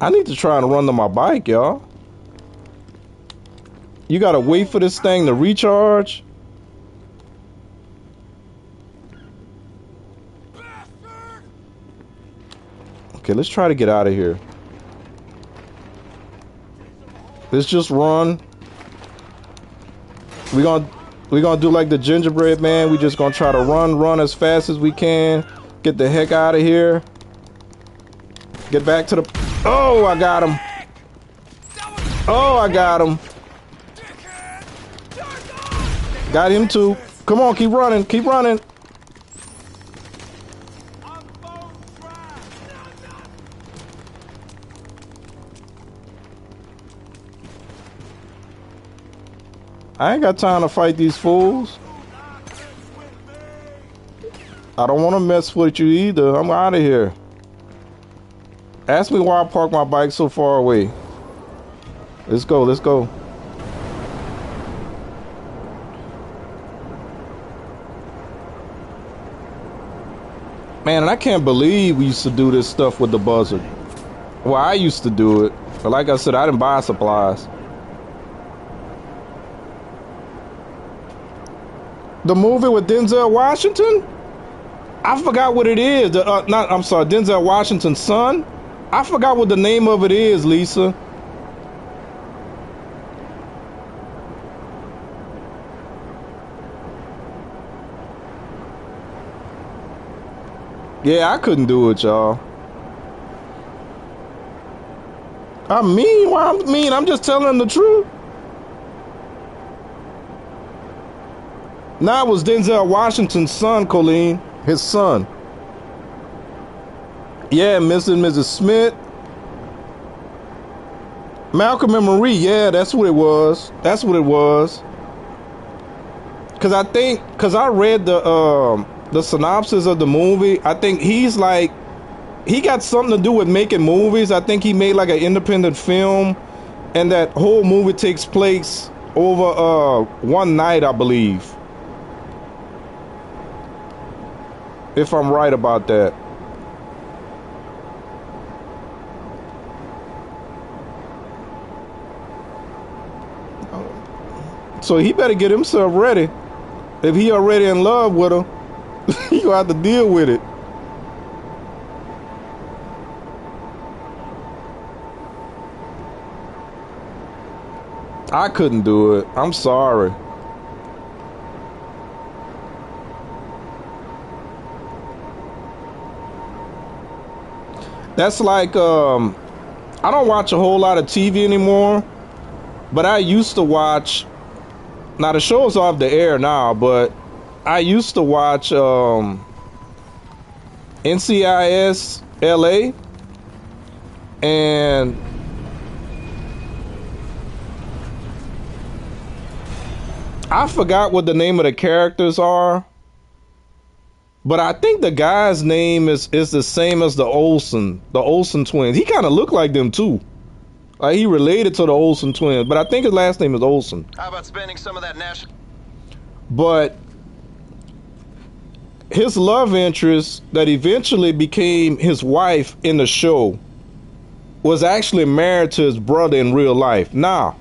I need to try and run to my bike, y'all. You got to wait for this thing to recharge. Okay, let's try to get out of here. Let's just run. We're gonna do like the gingerbread man. We just gonna try to run as fast as we can. Get the heck out of here. Get back to the... Oh, I got him. Oh, I got him. Got him too. Come on, keep running. Keep running. I ain't got time to fight these fools. I don't want to mess with you either. I'm out of here. Ask me why I parked my bike so far away. Let's go, let's go. Man, and I can't believe we used to do this stuff with the Buzzard. Well, I used to do it. But like I said, I didn't buy supplies. The movie with Denzel Washington? I forgot what it is. I'm sorry, Denzel Washington's son? I forgot what the name of it is, Lisa. Yeah, I couldn't do it, y'all. I mean, why I'm mean? I'm just telling the truth. Now it was Denzel Washington's son, Colleen. His son. Yeah, Mr. and Mrs. Smith. Malcolm and Marie. Yeah, that's what it was. That's what it was. Cause I read the synopsis of the movie. I think he's like, he got something to do with making movies. I think he made like an independent film, and that whole movie takes place over one night, I believe. If I'm right about that. So he better get himself ready. If he already in love with her, he gonna have to deal with it. I couldn't do it. I'm sorry. That's like I don't watch a whole lot of TV anymore, but I used to watch. Now the show's off the air now, but I used to watch NCIS LA, and I forgot what the name of the characters are, but I think the guy's name is the same as the Olsen twins. He kind of looked like them too. Like he related to the Olsen twins, but I think his last name is Olsen. How about spending some of that national... But his love interest that eventually became his wife in the show was actually married to his brother in real life. Now,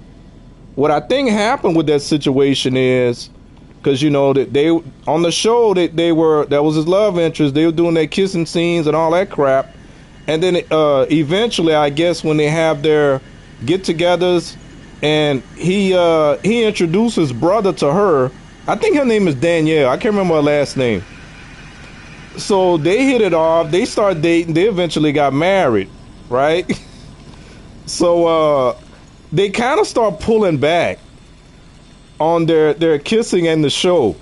what I think happened with that situation is, because you know that they on the show that was his love interest. They were doing their kissing scenes and all that crap, and then eventually, I guess when they have their get-togethers, and he introduced his brother to her. I think her name is Danielle. I can't remember her last name. So they hit it off. They started dating. They eventually got married, right? So they kind of start pulling back on their kissing in the show.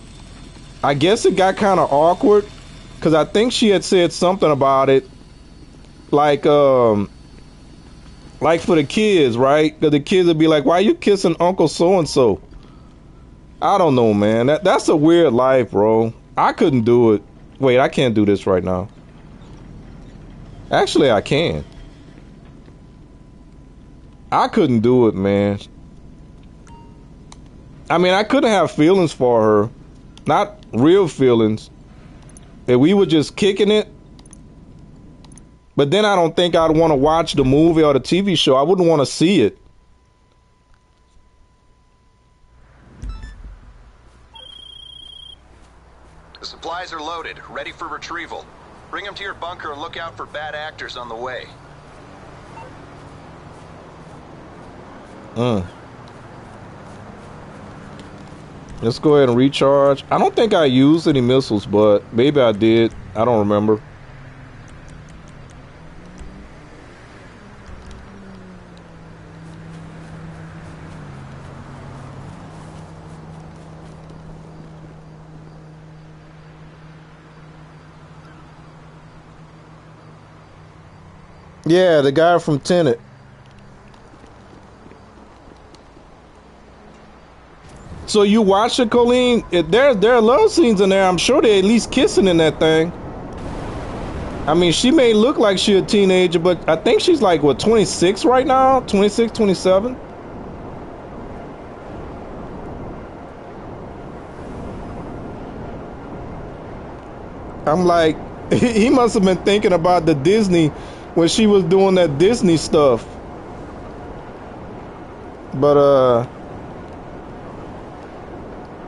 I guess it got kind of awkward because I think she had said something about it, like for the kids, right? Because the kids would be like, "Why are you kissing Uncle so and so?" I don't know, man. That's a weird life, bro. I couldn't do it. Wait, I can't do this right now. Actually, I can. I couldn't do it, man. I mean, I couldn't have feelings for her. Not real feelings. If we were just kicking it. But then I don't think I'd want to watch the movie or the TV show. I wouldn't want to see it. The supplies are loaded, ready for retrieval. Bring them to your bunker and look out for bad actors on the way. Let's go ahead and recharge. I don't think I used any missiles, but maybe I did. I don't remember. Yeah, the guy from Tenet. So you watch it, Colleen? There are love scenes in there. I'm sure they're at least kissing in that thing. I mean, she may look like she's a teenager, but I think she's like, what, 26 right now? 26, 27? I'm like, he must have been thinking about the Disney when she was doing that Disney stuff. But,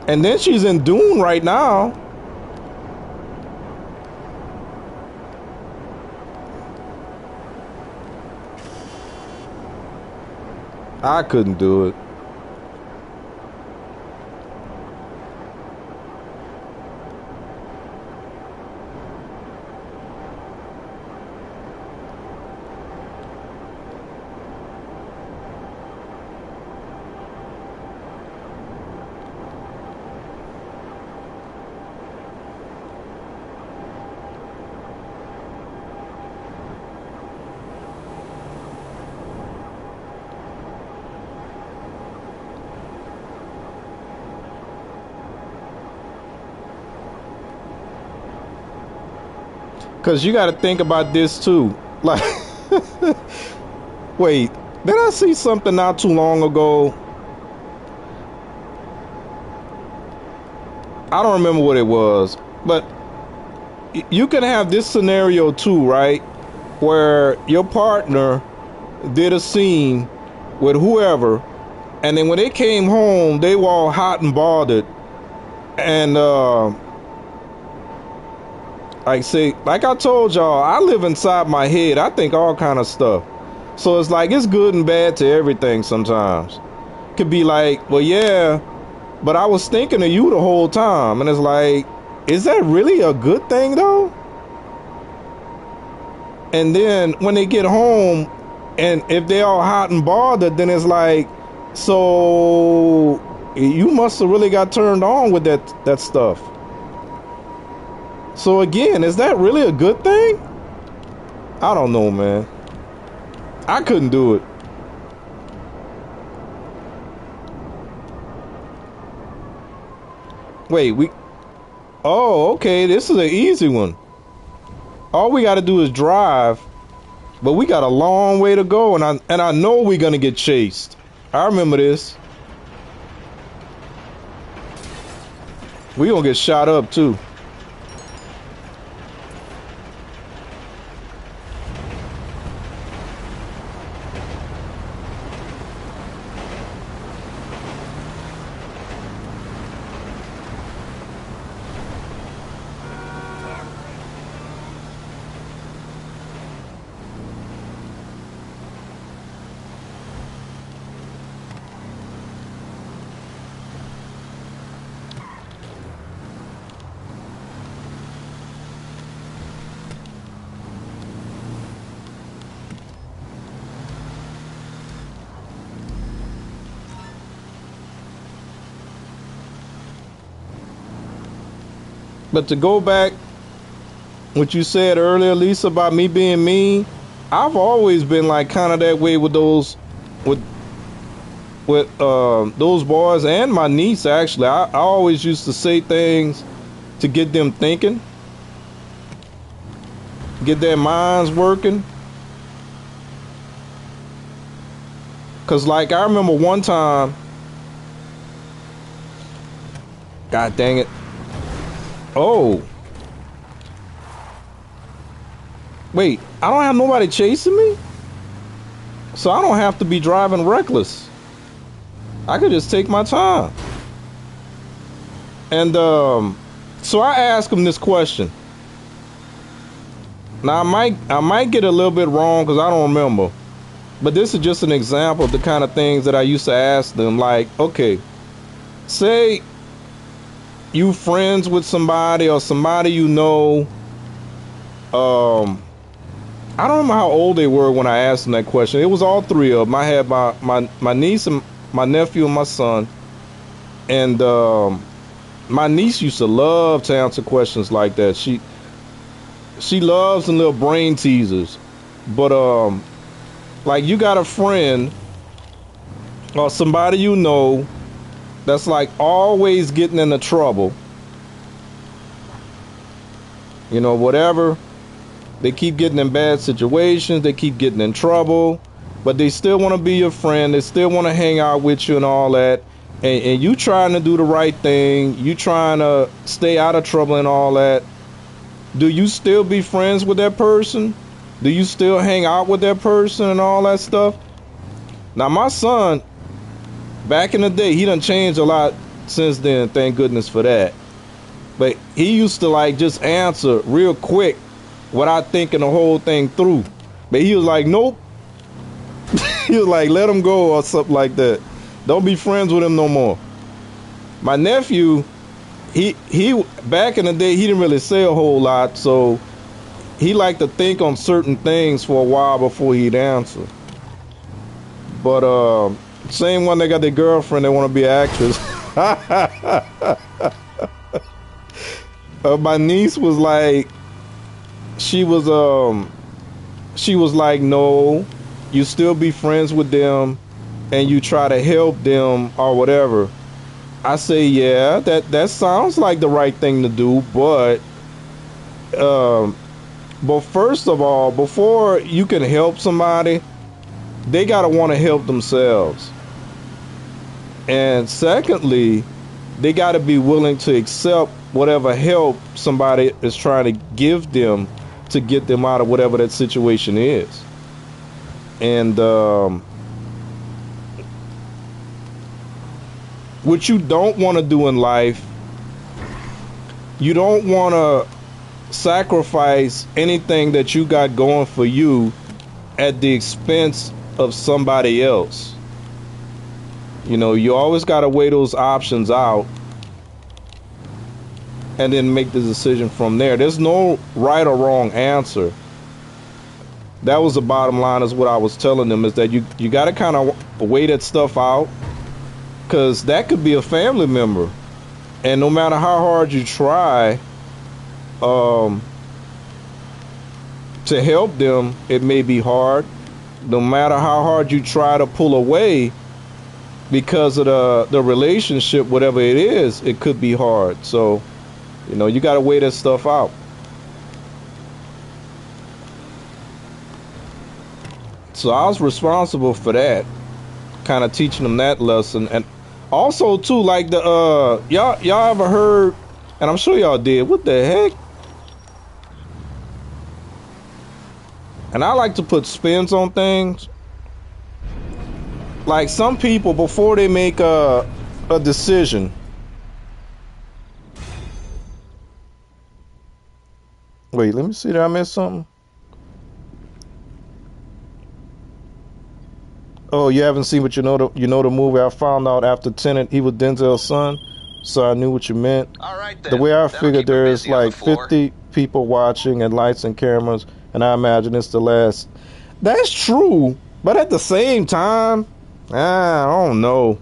and then she's in Dune right now. I couldn't do it. Cause you got to think about this too. Like, wait, did I see something not too long ago? I don't remember what it was, but you can have this scenario too, right? Where your partner did a scene with whoever, and then when they came home, they were all hot and bothered, and like I told y'all, I live inside my head. I think all kind of stuff. So it's like, it's good and bad to everything sometimes. Could be like, well, yeah, but I was thinking of you the whole time. And it's like, is that really a good thing though? And then when they get home, and if they're all hot and bothered, then it's like, so you must have really got turned on with that stuff. So again, is that really a good thing? I don't know, man. I couldn't do it. Wait, oh, okay, this is an easy one. All we got to do is drive, but we got a long way to go, and I know we're gonna get chased. I remember this. We gonna get shot up too. But to go back, what you said earlier, Lisa, about me being mean, I've always been like kind of that way with those boys and my niece. Actually, I always used to say things to get them thinking, get their minds working. Cause like I remember one time, God dang it. Oh. Wait, I don't have nobody chasing me? So I don't have to be driving reckless. I could just take my time. And so I asked him this question. Now I might get a little bit wrong because I don't remember. But this is just an example of the kind of things that I used to ask them. Like, okay, say you friends with somebody or somebody you know. I don't remember how old they were when I asked them that question. It was all three of them. I had my niece and my nephew and my son. And my niece used to love to answer questions like that. She loves them little brain teasers. But like you got a friend or somebody you know that's like always getting into trouble. You know, whatever. They keep getting in bad situations. They keep getting in trouble. But they still want to be your friend. They still want to hang out with you and all that. And you trying to do the right thing. You trying to stay out of trouble and all that. Do you still be friends with that person? Do you still hang out with that person and all that stuff? Now, my son, back in the day, he done changed a lot since then. Thank goodness for that. But he used to like just answer real quick without thinking the whole thing through. But he was like, nope. He was like, let him go or something like that. Don't be friends with him no more. My nephew, he back in the day, he didn't really say a whole lot. So he liked to think on certain things for a while before he'd answer. But same one that got their girlfriend that want to be an actress. My niece was like, she was like, no, you still be friends with them and you try to help them or whatever. I say, yeah, that sounds like the right thing to do, but But first of all, before you can help somebody, they got to want to help themselves. And secondly, they got to be willing to accept whatever help somebody is trying to give them to get them out of whatever that situation is. And what you don't want to do in life, you don't want to sacrifice anything that you got going for you at the expense of somebody else. You know, you always got to weigh those options out and then make the decision from there. There's no right or wrong answer. That was the bottom line, is what I was telling them, is that you got to kind of weigh that stuff out, because that could be a family member. And no matter how hard you try to help them, it may be hard. No matter how hard you try to pull away because of the relationship, whatever it is, it could be hard. So, you know, you got to weigh that stuff out. So I was responsible for that, kind of teaching them that lesson. And also too, like the y'all ever heard, and I'm sure y'all did, what the heck? And I like to put spins on things. Like, some people, before they make a decision, wait, let me see, did I miss something? Oh, you haven't seen, but you know the movie. I found out after Tenet he was Denzel's son, so I knew what you meant. All right, then. The way I That'll figured, keep her there's busy on like the floor. 50 people watching and lights and cameras, and I imagine it's the last. That's true, but at the same time, I don't know.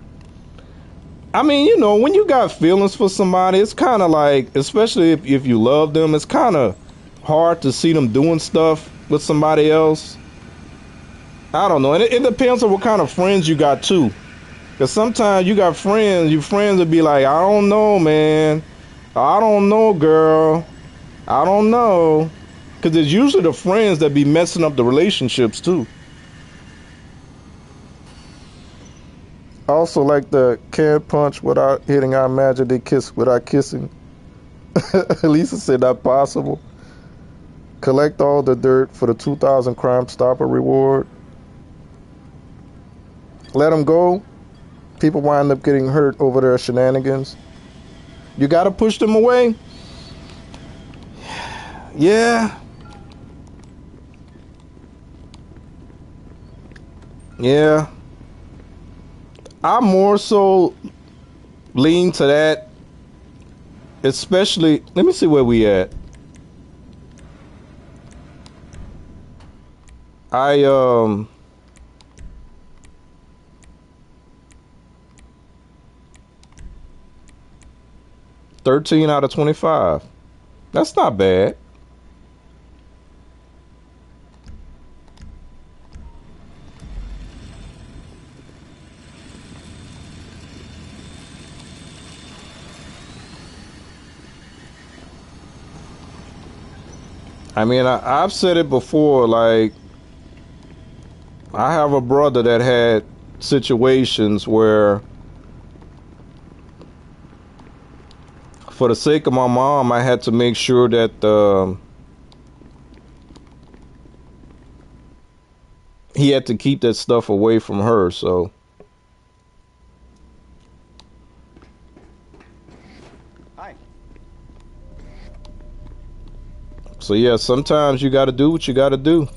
I mean, you know, when you got feelings for somebody, it's kind of like, especially if you love them, it's kind of hard to see them doing stuff with somebody else. I don't know. And it depends on what kind of friends you got too. Because sometimes you got friends, your friends will be like, I don't know, man. I don't know, girl. I don't know. Because it's usually the friends that be messing up the relationships too. I also like the can punch without hitting. I imagine they kiss without kissing. Lisa said not possible. Collect all the dirt for the 2,000 Crime Stopper reward. Let them go. People wind up getting hurt over their shenanigans. You got to push them away. Yeah. Yeah. I more so lean to that. Especially, let me see where we at. I 13 out of 25. That's not bad. I mean, I've said it before, like, I have a brother that had situations where, for the sake of my mom, I had to make sure that he had to keep that stuff away from her. So, Hi. so yeah, sometimes you got to do what you got to do.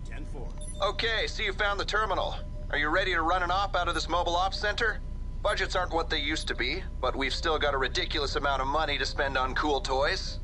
10-4. Okay, so you found the terminal. Are you ready to run an op out of this mobile ops center? Budgets aren't what they used to be, but we've still got a ridiculous amount of money to spend on cool toys.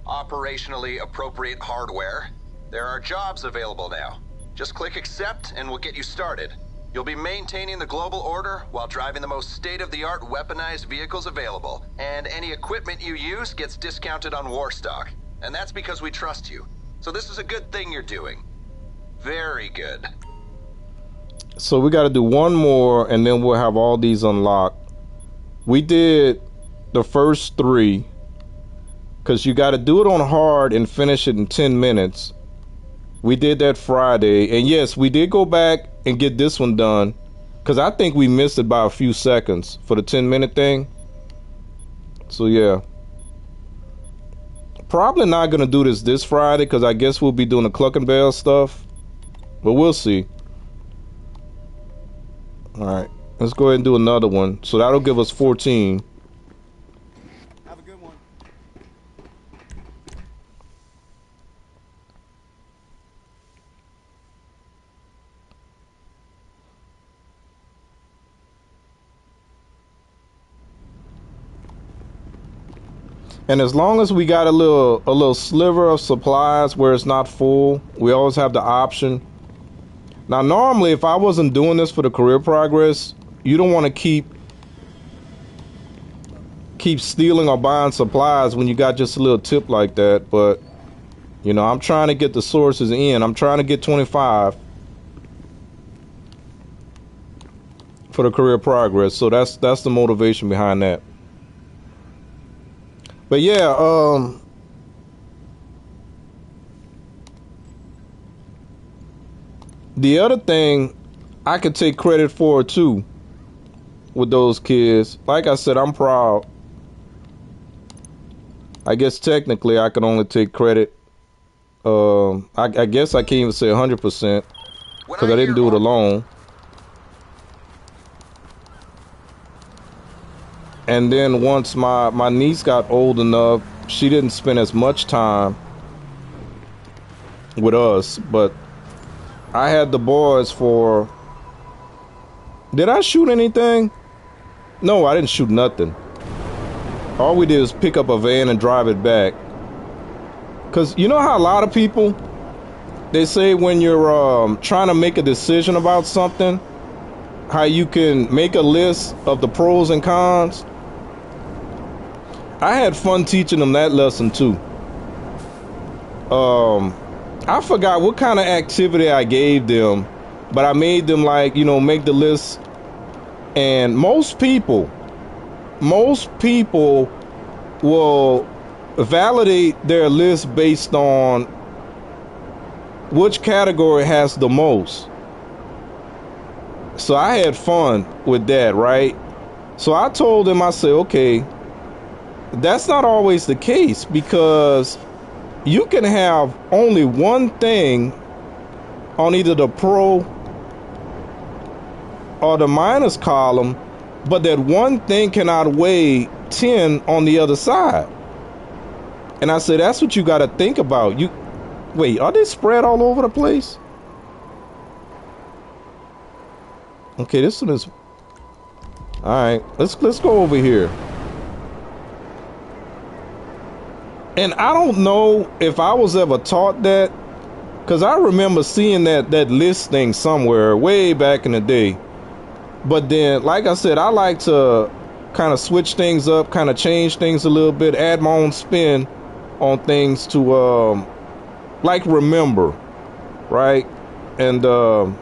Operationally appropriate hardware. There are jobs available now. Just click accept and we'll get you started. You'll be maintaining the global order while driving the most state-of-the-art weaponized vehicles available. And any equipment you use gets discounted on war stock. And that's because we trust you. So this is a good thing you're doing. Very good. So we got to do one more, and then we'll have all these unlocked. We did the first 3, because you got to do it on hard and finish it in 10 minutes. We did that Friday, and yes, we did go back and get this one done, because I think we missed it by a few seconds for the 10-minute thing. So yeah, probably not gonna do this Friday, because I guess we'll be doing the Cluck and Bell stuff, but we'll see. All right, let's go ahead and do another one. So that'll give us 14. Have a good one. And as long as we got a little sliver of supplies where it's not full, we always have the option. Now, normally, if I wasn't doing this for the career progress, you don't want to keep stealing or buying supplies when you got just a little tip like that. But, you know, I'm trying to get the sources in. I'm trying to get 25 for the career progress. So that's the motivation behind that. But yeah, the other thing I could take credit for too with those kids, like I said, I'm proud. I guess technically I can only take credit. I guess I can't even say 100% because I didn't do it alone. And then once my niece got old enough, she didn't spend as much time with us, but I had the boys for... Did I shoot anything? No, I didn't shoot nothing. All we did was pick up a van and drive it back. Because you know how a lot of people, they say when you're trying to make a decision about something, how you can make a list of the pros and cons? I had fun teaching them that lesson too. I forgot what kind of activity I gave them, but I made them, like, you know, make the list. And most people will validate their list based on which category has the most. So I had fun with that, right? So I told them, I said, okay, that's not always the case, because you can have only one thing on either the pro or the minus column, but that one thing can outweigh 10 on the other side. And I said, that's what you got to think about. Wait, are they spread all over the place? Okay, this one is... All right, let's go over here. And I don't know if I was ever taught that, because I remember seeing that list thing somewhere way back in the day. But then, like I said, I like to kind of switch things up, kind of change things a little bit, add my own spin on things to, like, remember, right? And so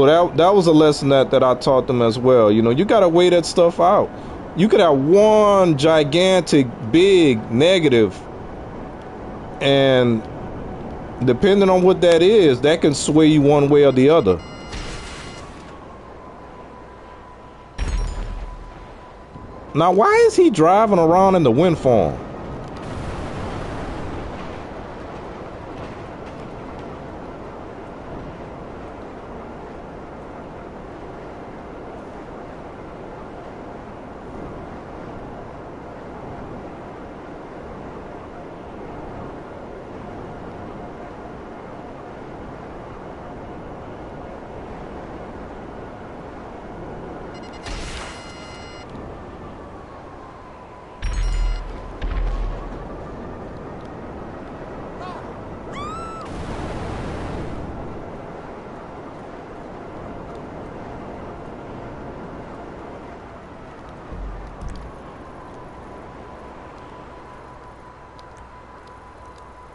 that was a lesson that I taught them as well. You know, you got to weigh that stuff out. You could have one gigantic, big negative, and depending on what that is, that can sway you one way or the other. Now, why is he driving around in the wind farm?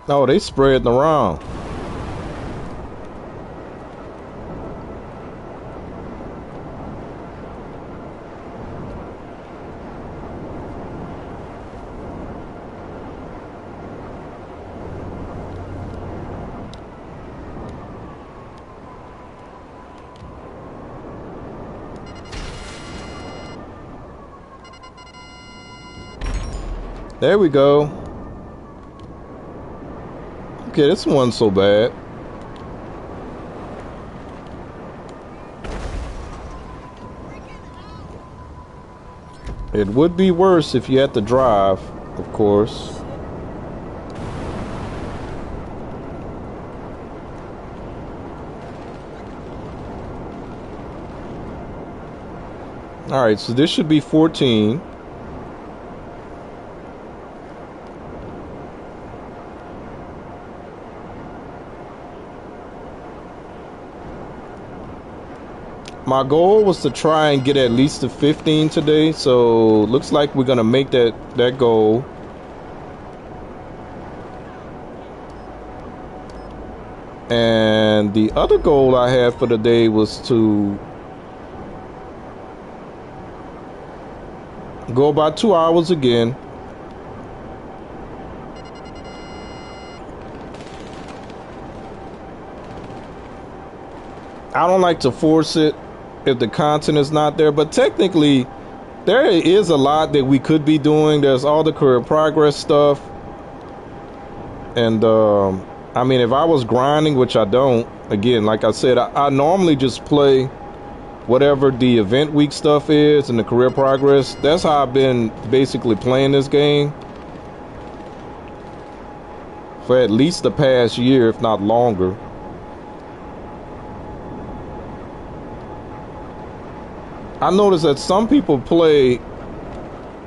Oh, they spreading around. There we go. Okay, this one's so bad. It would be worse if you had to drive, of course. Alright, so this should be 14. My goal was to try and get at least to 15 today, so looks like we're gonna make that goal. And the other goal I had for the day was to go about 2 hours again. I don't like to force it if the content is not there, but technically there is a lot that we could be doing. There's all the career progress stuff, and I mean, if I was grinding, which I don't, again, like I said, I normally just play whatever the event week stuff is and the career progress. That's how I've been basically playing this game for at least the past year, if not longer. I noticed that some people play,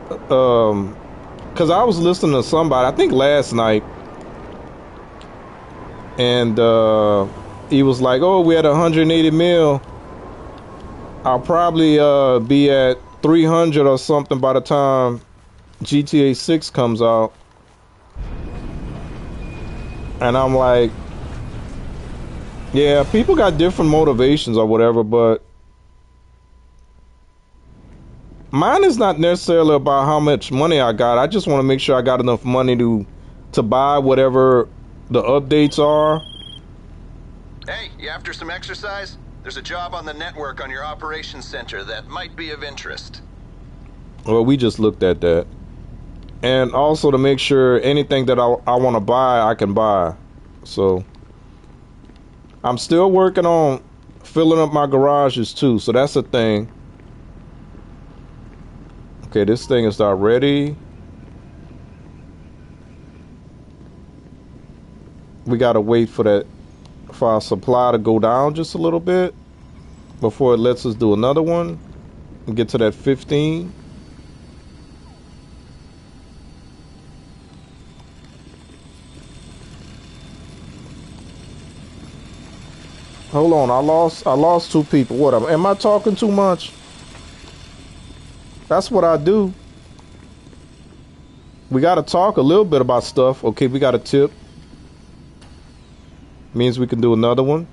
because I was listening to somebody, I think last night, and he was like, oh, we had 180 mil. I'll probably be at 300 or something by the time GTA 6 comes out. And I'm like, yeah, people got different motivations or whatever, but mine is not necessarily about how much money I got. I just want to make sure I got enough money to buy whatever the updates are. Hey, you after some exercise? There's a job on the network on your operations center that might be of interest. Well, we just looked at that. And also to make sure anything that I want to buy, I can buy. So I'm still working on filling up my garages too. So that's a thing. Okay, this thing is not ready. We gotta wait for our supply to go down just a little bit before it lets us do another one and get to that 15. Hold on, I lost 2 people. What am I talking too much? That's what I do. We got to talk a little bit about stuff. Okay, we got a tip. Means we can do another one.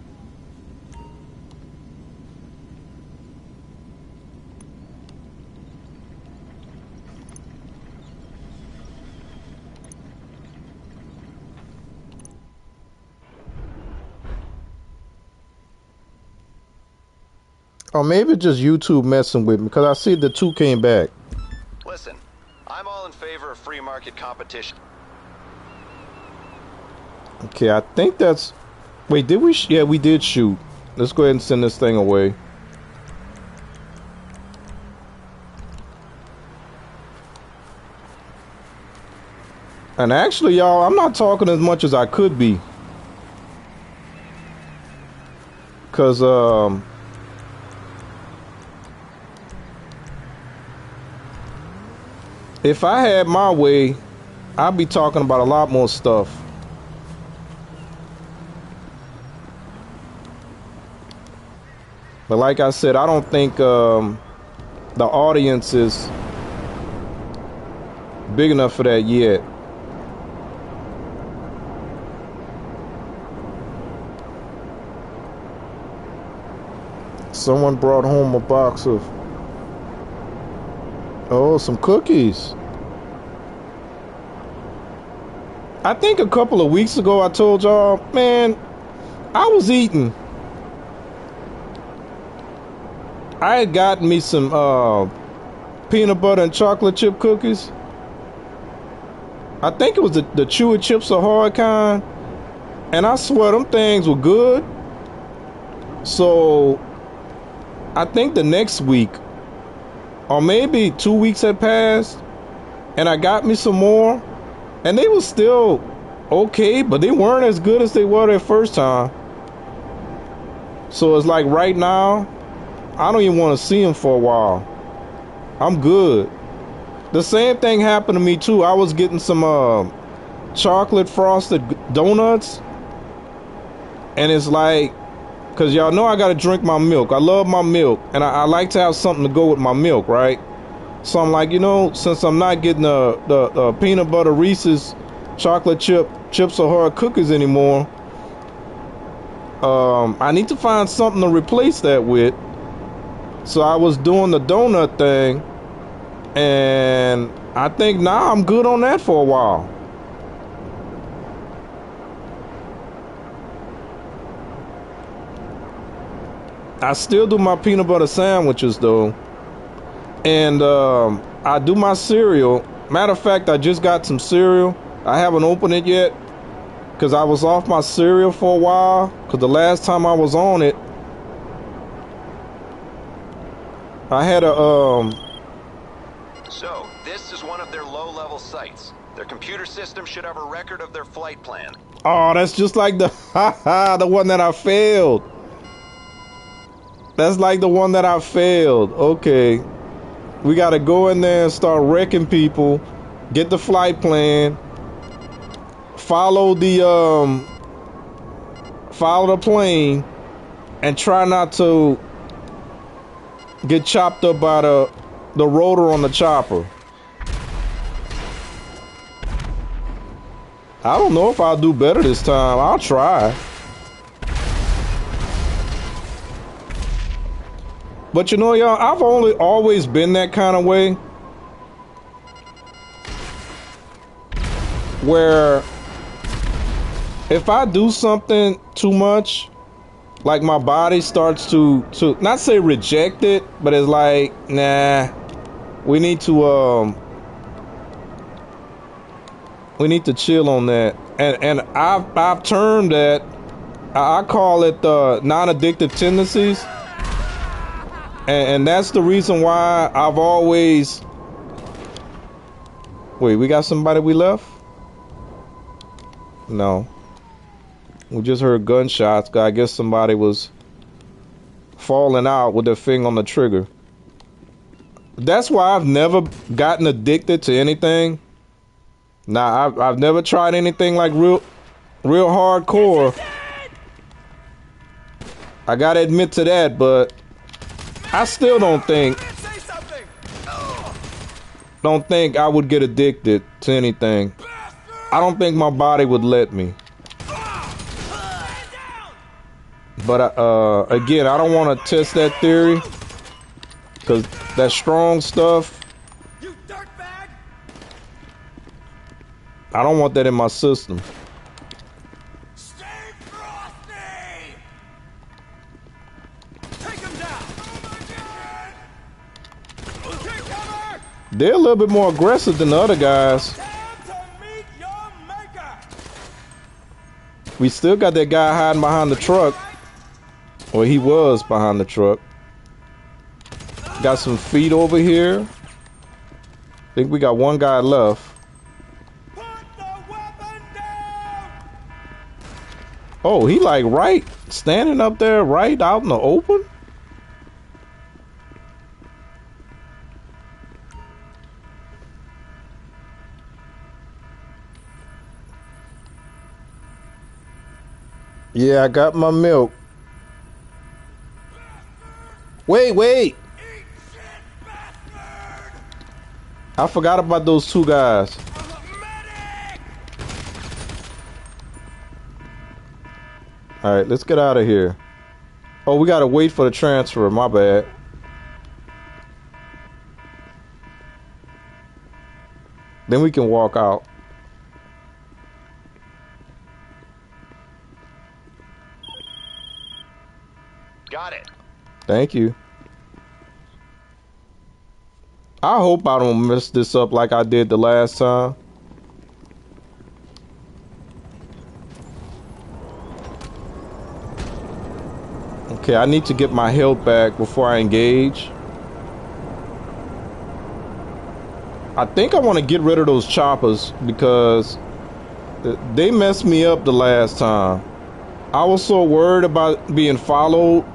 Or maybe just YouTube messing with me, because I see the 2 came back. Listen, I'm all in favor of free market competition. Okay, I think that's... Wait, did we... Yeah, we did shoot. Let's go ahead and send this thing away. And actually, y'all, I'm not talking as much as I could be. Because, if I had my way, I'd be talking about a lot more stuff. But like I said, I don't think the audience is big enough for that yet. Someone brought home a box of... Oh, some cookies. I think a couple of weeks ago I told y'all, man, I was eating. I had gotten me some peanut butter and chocolate chip cookies. I think it was the Chewy Chips Ahoy kind. And I swear them things were good. So I think the next week, or maybe 2 weeks had passed, and I got me some more, and they were still okay, but they weren't as good as they were that first time. So it's like right now, I don't even want to see them for a while. I'm good. The same thing happened to me too. I was getting some chocolate frosted donuts, and it's like, because y'all know I got to drink my milk. I love my milk, and I like to have something to go with my milk, right? So I'm like, you know, since I'm not getting the peanut butter Reese's chocolate Chips Ahoy cookies anymore, I need to find something to replace that with. So I was doing the donut thing, and I think now I'm good on that for a while. I still do my peanut butter sandwiches though, and I do my cereal. Matter of fact, I just got some cereal. I haven't opened it yet because I was off my cereal for a while, because the last time I was on it, I had a So, this is one of their low-level sites. Their computer system should have a record of their flight plan. oh, that's just like the the one that I failed. That's like the one that I failed. Okay. We got to go in there and start wrecking people, get the flight plan, follow the plane, and try not to get chopped up by the rotor on the chopper. I don't know if I'll do better this time. I'll try. But you know, y'all, I've always been that kind of way, where if I do something too much, like my body starts to not say reject it, but it's like, nah, we need to chill on that. And I've termed that, I call it non-addictive tendencies. And that's the reason why I've always... Wait, we got somebody we left? No. We just heard gunshots. I guess somebody was falling out with their finger on the trigger. That's why I've never gotten addicted to anything. Nah, I've never tried anything like real hardcore. I gotta admit to that, but I still don't think I would get addicted to anything. I don't think my body would let me. But again, I don't want to test that theory, because that strong stuff, I don't want that in my system. They're a little bit more aggressive than the other guys. We still got that guy hiding behind the truck. Or he was behind the truck. Got some feet over here. I think we got one guy left. Oh, he like right standing up there right out in the open? Yeah, I got my milk. Wait. I forgot about those two guys. All right, let's get out of here. Oh, we gotta wait for the transfer. My bad. Then we can walk out. Got it. Thank you. I hope I don't mess this up like I did the last time. Okay, I need to get my health back before I engage. I think I want to get rid of those choppers because they messed me up the last time. I was so worried about being followed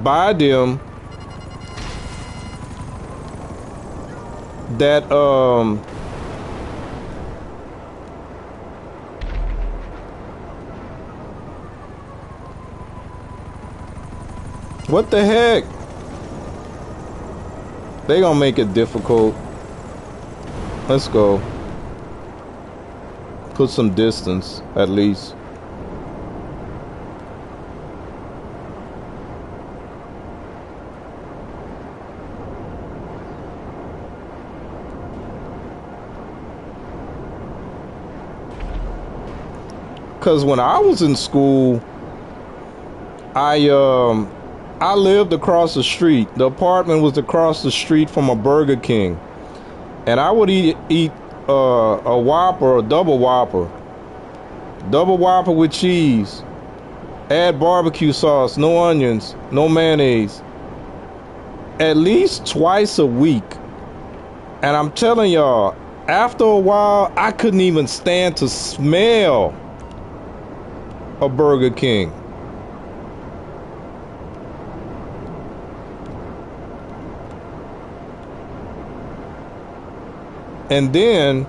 by them that what the heck? They gonna make it difficult. Let's go. Put some distance, at least. Cause when I was in school, I lived across the street. The apartment was across the street from a Burger King. And I would eat a Whopper, a double Whopper with cheese, add barbecue sauce, no onions, no mayonnaise, at least twice a week. And I'm telling y'all, after a while, I couldn't even stand to smell a Burger King. And then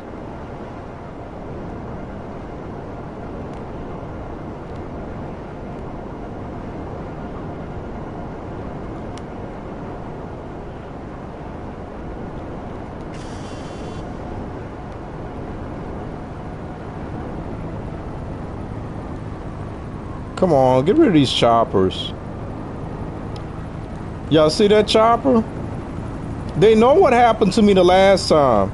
come on, get rid of these choppers. Y'all see that chopper? They know what happened to me the last time.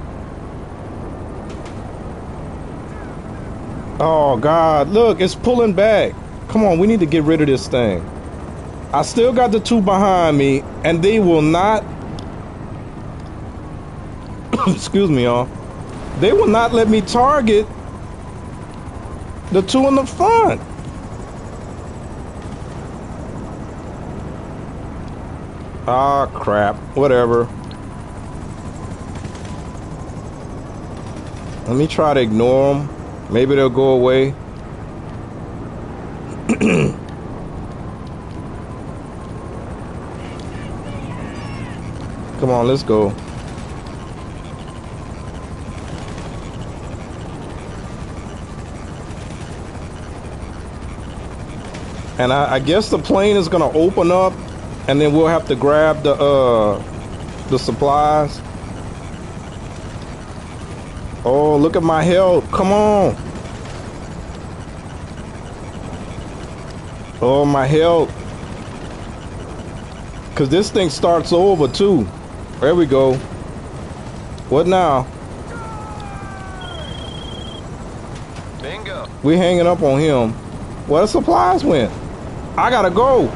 Oh God, look, it's pulling back. Come on, we need to get rid of this thing. I still got the two behind me, and they will not excuse me, y'all. They will not let me target the two in the front. Ah, crap. Whatever. Let me try to ignore them. Maybe they'll go away. Come on, let's go. And I guess the plane is gonna open up, and then we'll have to grab the supplies. Oh, look at my health. Come on. Oh, my health. Because this thing starts over, too. There we go. What now? Bingo. We hanging up on him. Where the supplies went? I gotta go.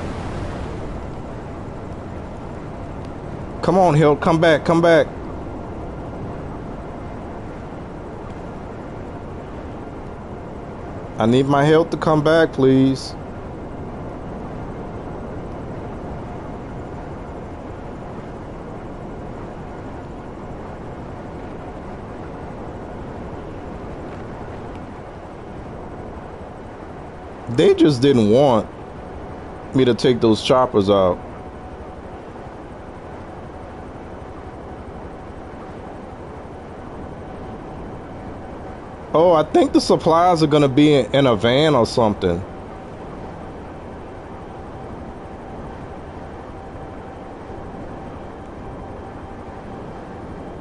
Come on, Hill. Come back. Come back. I need my health to come back, please. They just didn't want me to take those choppers out. Oh, I think the supplies are gonna be in a van or something.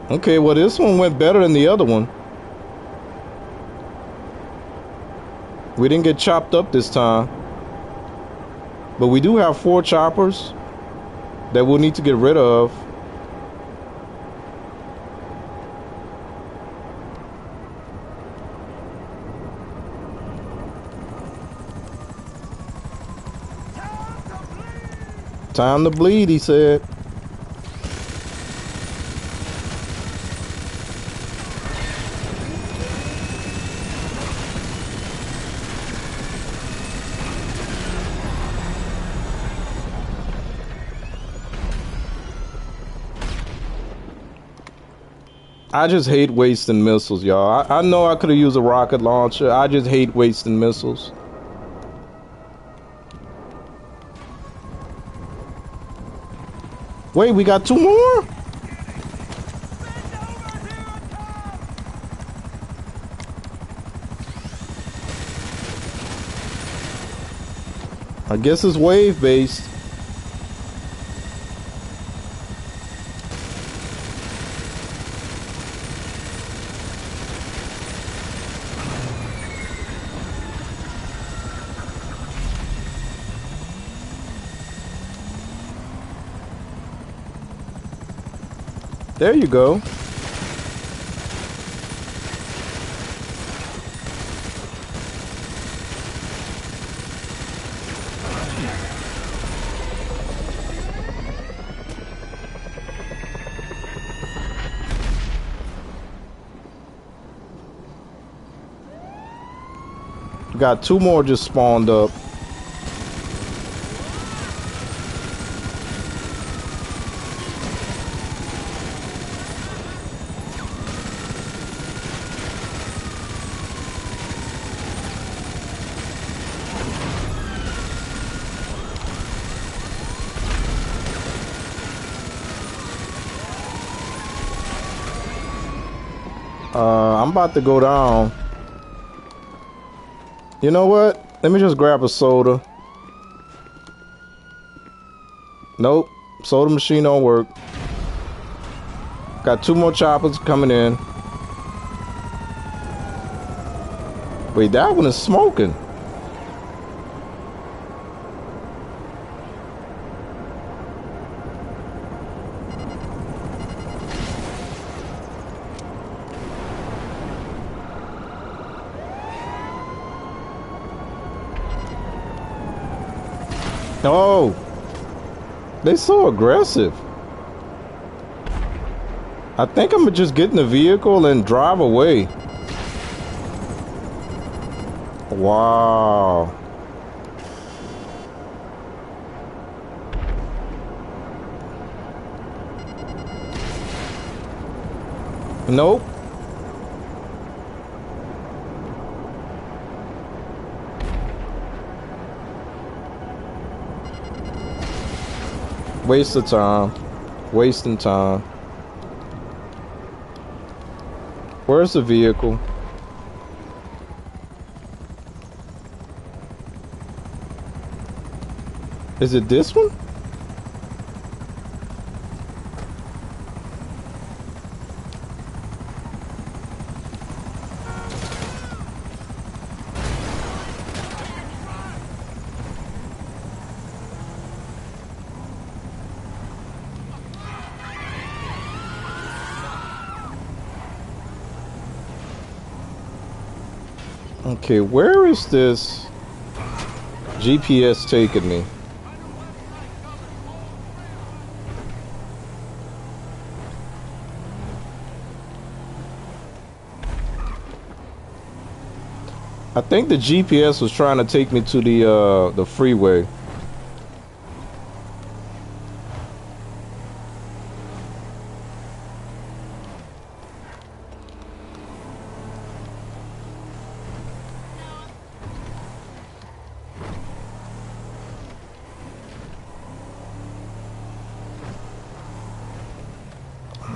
Okay, well this one went better than the other one. We didn't get chopped up this time. But we do have 4 choppers that we'll need to get rid of. Time to bleed, he said. I just hate wasting missiles, y'all. I know I could have used a rocket launcher. I just hate wasting missiles. Wait, we got 2 more? I guess it's wave based. There you go. Got 2 more just spawned up. I'm about to go down. You know what? Let me just grab a soda. Nope. Soda machine don't work. Got 2 more choppers coming in. Wait, that one is smoking. Oh, they so aggressive. I think I'm gonna just get in the vehicle and drive away. Wow. Nope. Waste of time. Wasting time. Where's the vehicle? Is it this one? Okay, where is this GPS taking me? I think the GPS was trying to take me to the freeway.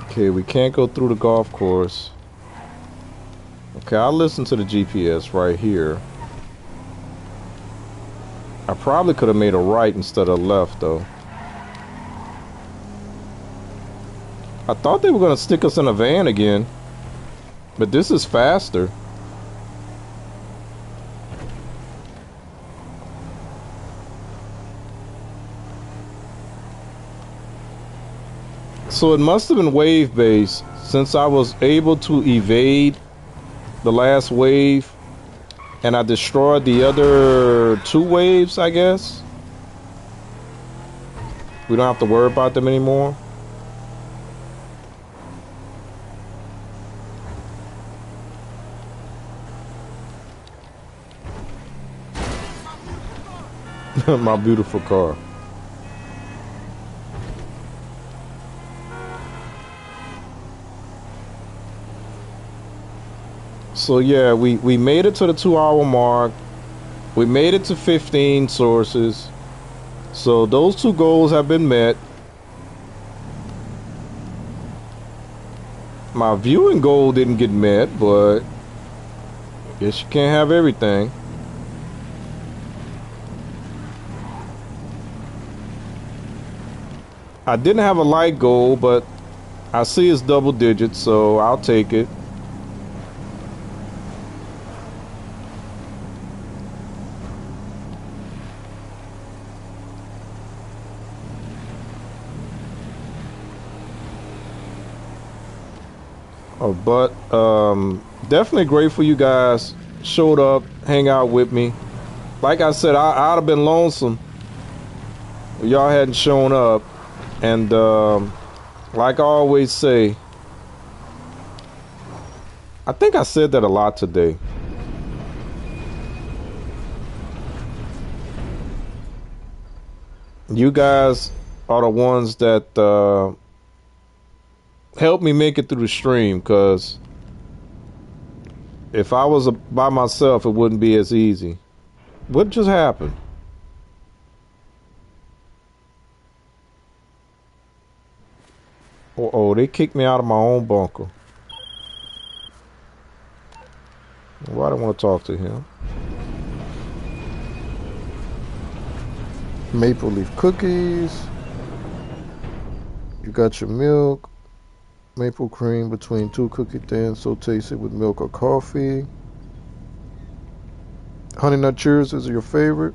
Okay, we can't go through the golf course. Okay, I'll listen to the GPS right here. I probably could have made a right instead of left, though. I thought they were going to stick us in a van again. But this is faster. So it must have been wave-based, since I was able to evade the last wave and I destroyed the other 2 waves, I guess. We don't have to worry about them anymore. My beautiful car. So yeah, we made it to the 2 hour mark. We made it to 15 sources. So those 2 goals have been met. My viewing goal didn't get met, but I guess you can't have everything. I didn't have a like goal, but I see it's double digits, so I'll take it. But definitely grateful you guys showed up, hang out with me. Like I said, I'd have been lonesome if y'all hadn't shown up. And like I always say, I think I said that a lot today. You guys are the ones that help me make it through the stream, because if I was by myself, it wouldn't be as easy. What just happened? Oh, they kicked me out of my own bunker. Well, I don't want to talk to him. Maple leaf cookies. You got your milk. Maple cream between 2 cookie thins, so tasty with milk or coffee. Honey Nut Cheerios is your favorite.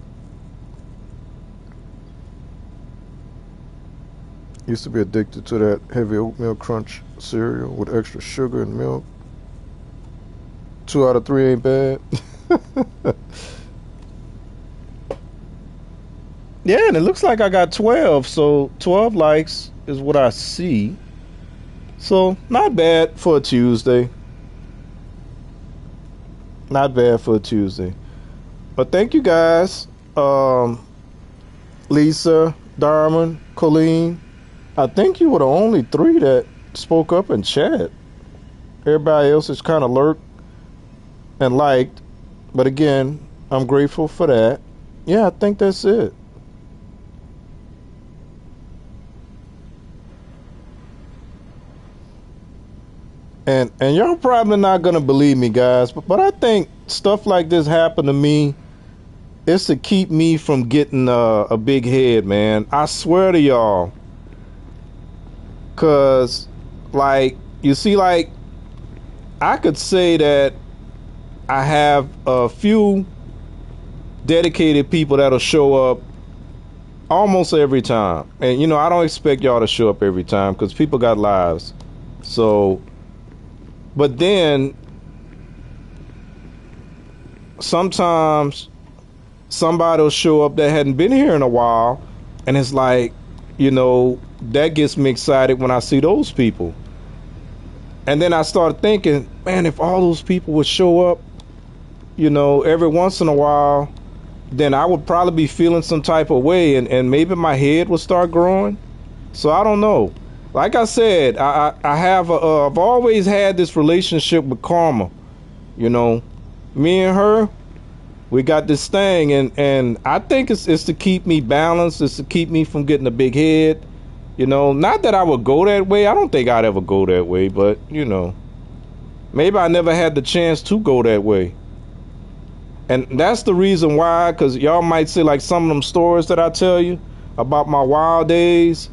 Used to be addicted to that heavy oatmeal crunch cereal with extra sugar and milk. 2 out of 3 ain't bad. Yeah, and it looks like I got 12, so 12 likes is what I see. So, not bad for a Tuesday. Not bad for a Tuesday. But thank you guys. Lisa, Darman, Colleen. I think you were the only 3 that spoke up in chat. Everybody else is kind of lurked and liked. But again, I'm grateful for that. Yeah, I think that's it. And y'all probably not gonna believe me, guys, but I think stuff like this happen to me. It's to keep me from getting a big head, man. I swear to y'all. Cause, like, you see, like, I could say that I have a few dedicated people that'll show up almost every time. And, you know, I don't expect y'all to show up every time because people got lives. So, but then sometimes somebody will show up that hadn't been here in a while, and it's like, you know, that gets me excited when I see those people. And then I started thinking, man, if all those people would show up, you know, every once in a while, then I would probably be feeling some type of way, and maybe my head would start growing. So I don't know. Like I said, I've always had this relationship with karma. You know, me and her, we got this thing, and I think it's to keep me balanced. It's to keep me from getting a big head. You know, not that I would go that way. I don't think I'd ever go that way, but, you know, maybe I never had the chance to go that way. And that's the reason why, because y'all might say, like, some of them stories that I tell you about my wild days,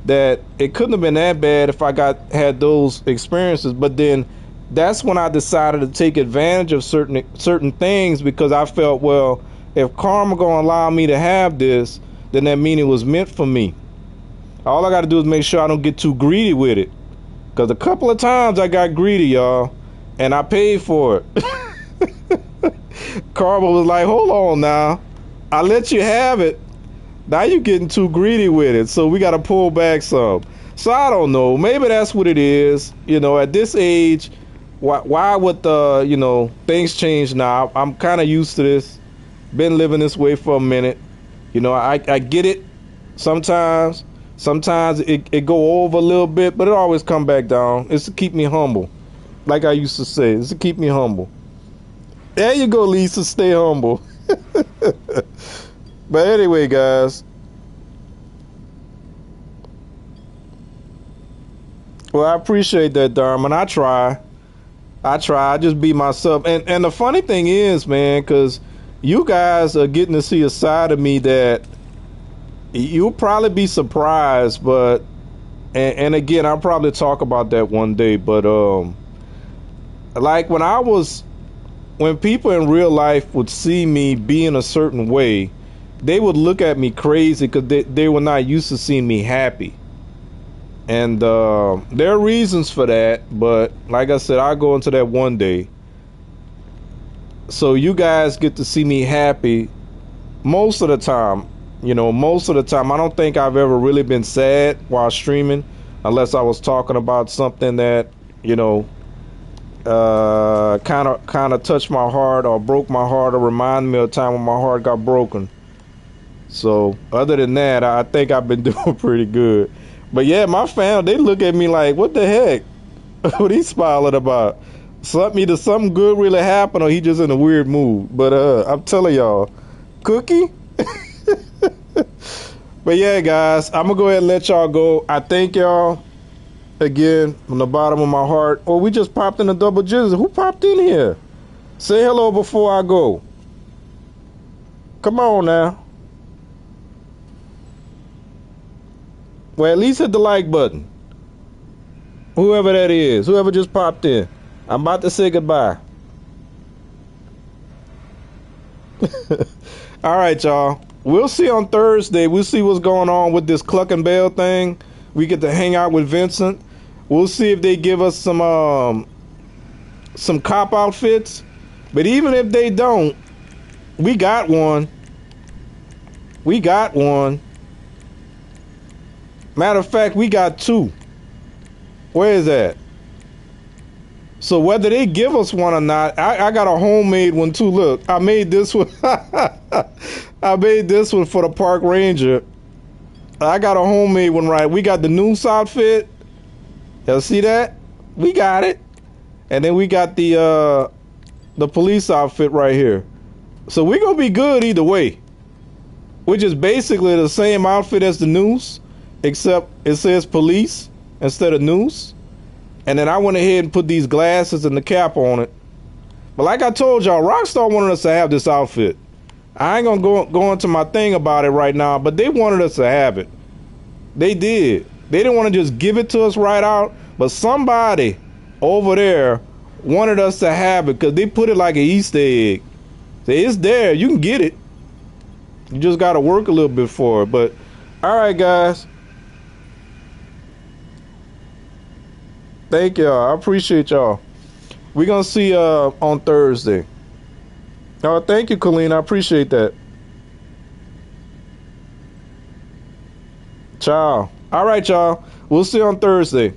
that it couldn't have been that bad if I had those experiences. But then that's when I decided to take advantage of certain things, because I felt, well, if karma gonna allow me to have this, then that means it was meant for me. All I got to do is make sure I don't get too greedy with it, because a couple of times I got greedy, y'all, and I paid for it. Karma was like, hold on now, I let you have it, now you're getting too greedy with it, so we got to pull back some. So I don't know, maybe that's what it is. You know, at this age, why would you know, things change now? I'm kind of used to this, been living this way for a minute. You know, I get it. Sometimes it go over a little bit, but it always come back down. It's to keep me humble, like I used to say. It's to keep me humble. There you go, Lisa. Stay humble. But anyway, guys. Well, I appreciate that, Darman. I try. I just be myself. And the funny thing is, man, because you guys are getting to see a side of me that you'll probably be surprised, but and again, I'll probably talk about that one day. But like when people in real life would see me being a certain way, they would look at me crazy because they were not used to seeing me happy. And there are reasons for that, but like I said, I'll go into that one day. So you guys get to see me happy most of the time. You know, most of the time. I don't think I've ever really been sad while streaming, unless I was talking about something that, you know, kind of touched my heart or broke my heart or reminded me of a time when my heart got broken. So other than that, I think I've been doing pretty good. But yeah, my family, they look at me like, what the heck? What he smiling about? Either something good really happened or he just in a weird mood. But I'm telling y'all, Cookie? But yeah, guys, I'm going to go ahead and let y'all go. I thank y'all again from the bottom of my heart. Oh, we just popped in a double jizzle. Who popped in here? Say hello before I go. Come on now. Well, at least hit the like button. Whoever that is, whoever just popped in. I'm about to say goodbye. All right, y'all. We'll see on Thursday. We'll see what's going on with this Cluck and Bell thing. We get to hang out with Vincent. We'll see if they give us some cop outfits. But even if they don't, we got one. We got one. Matter of fact, we got two. Where is that? So whether they give us one or not, I got a homemade one too. Look, I made this one. I made this one for the park ranger. I got a homemade one, right? We got the Noose outfit. Y'all see that? We got it. And then we got the police outfit right here. So we're gonna be good either way. Which is basically the same outfit as the Noose, except it says police instead of Noose. And then I went ahead and put these glasses and the cap on it. But like I told y'all, Rockstar wanted us to have this outfit. I ain't gonna go into my thing about it right now, but they wanted us to have it. They did. They didn't want to just give it to us right out, but somebody over there wanted us to have it because they put it like an Easter egg. So it's there. You can get it. You just got to work a little bit for it. But all right, guys. Thank y'all. I appreciate y'all. We're going to see on Thursday. Oh, thank you, Colleen. I appreciate that. Ciao. All right, y'all. We'll see you on Thursday.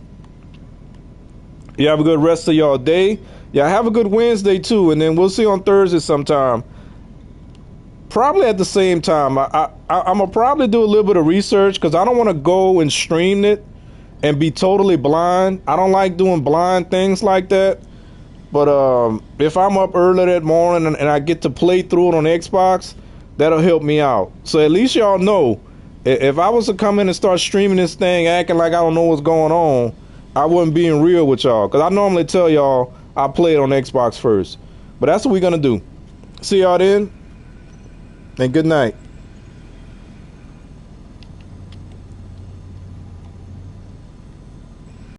You have a good rest of y'all day. Yeah, have a good Wednesday, too. And then we'll see you on Thursday sometime. Probably at the same time. I'm going to probably do a little bit of research because I don't want to go and stream it and be totally blind. I don't like doing blind things like that. But if I'm up early that morning and I get to play through it on Xbox, that'll help me out. So at least y'all know, if I was to come in and start streaming this thing acting like I don't know what's going on, I wouldn't be in real with y'all. Because I normally tell y'all I play it on Xbox first. But that's what we're going to do. See y'all then. And good night.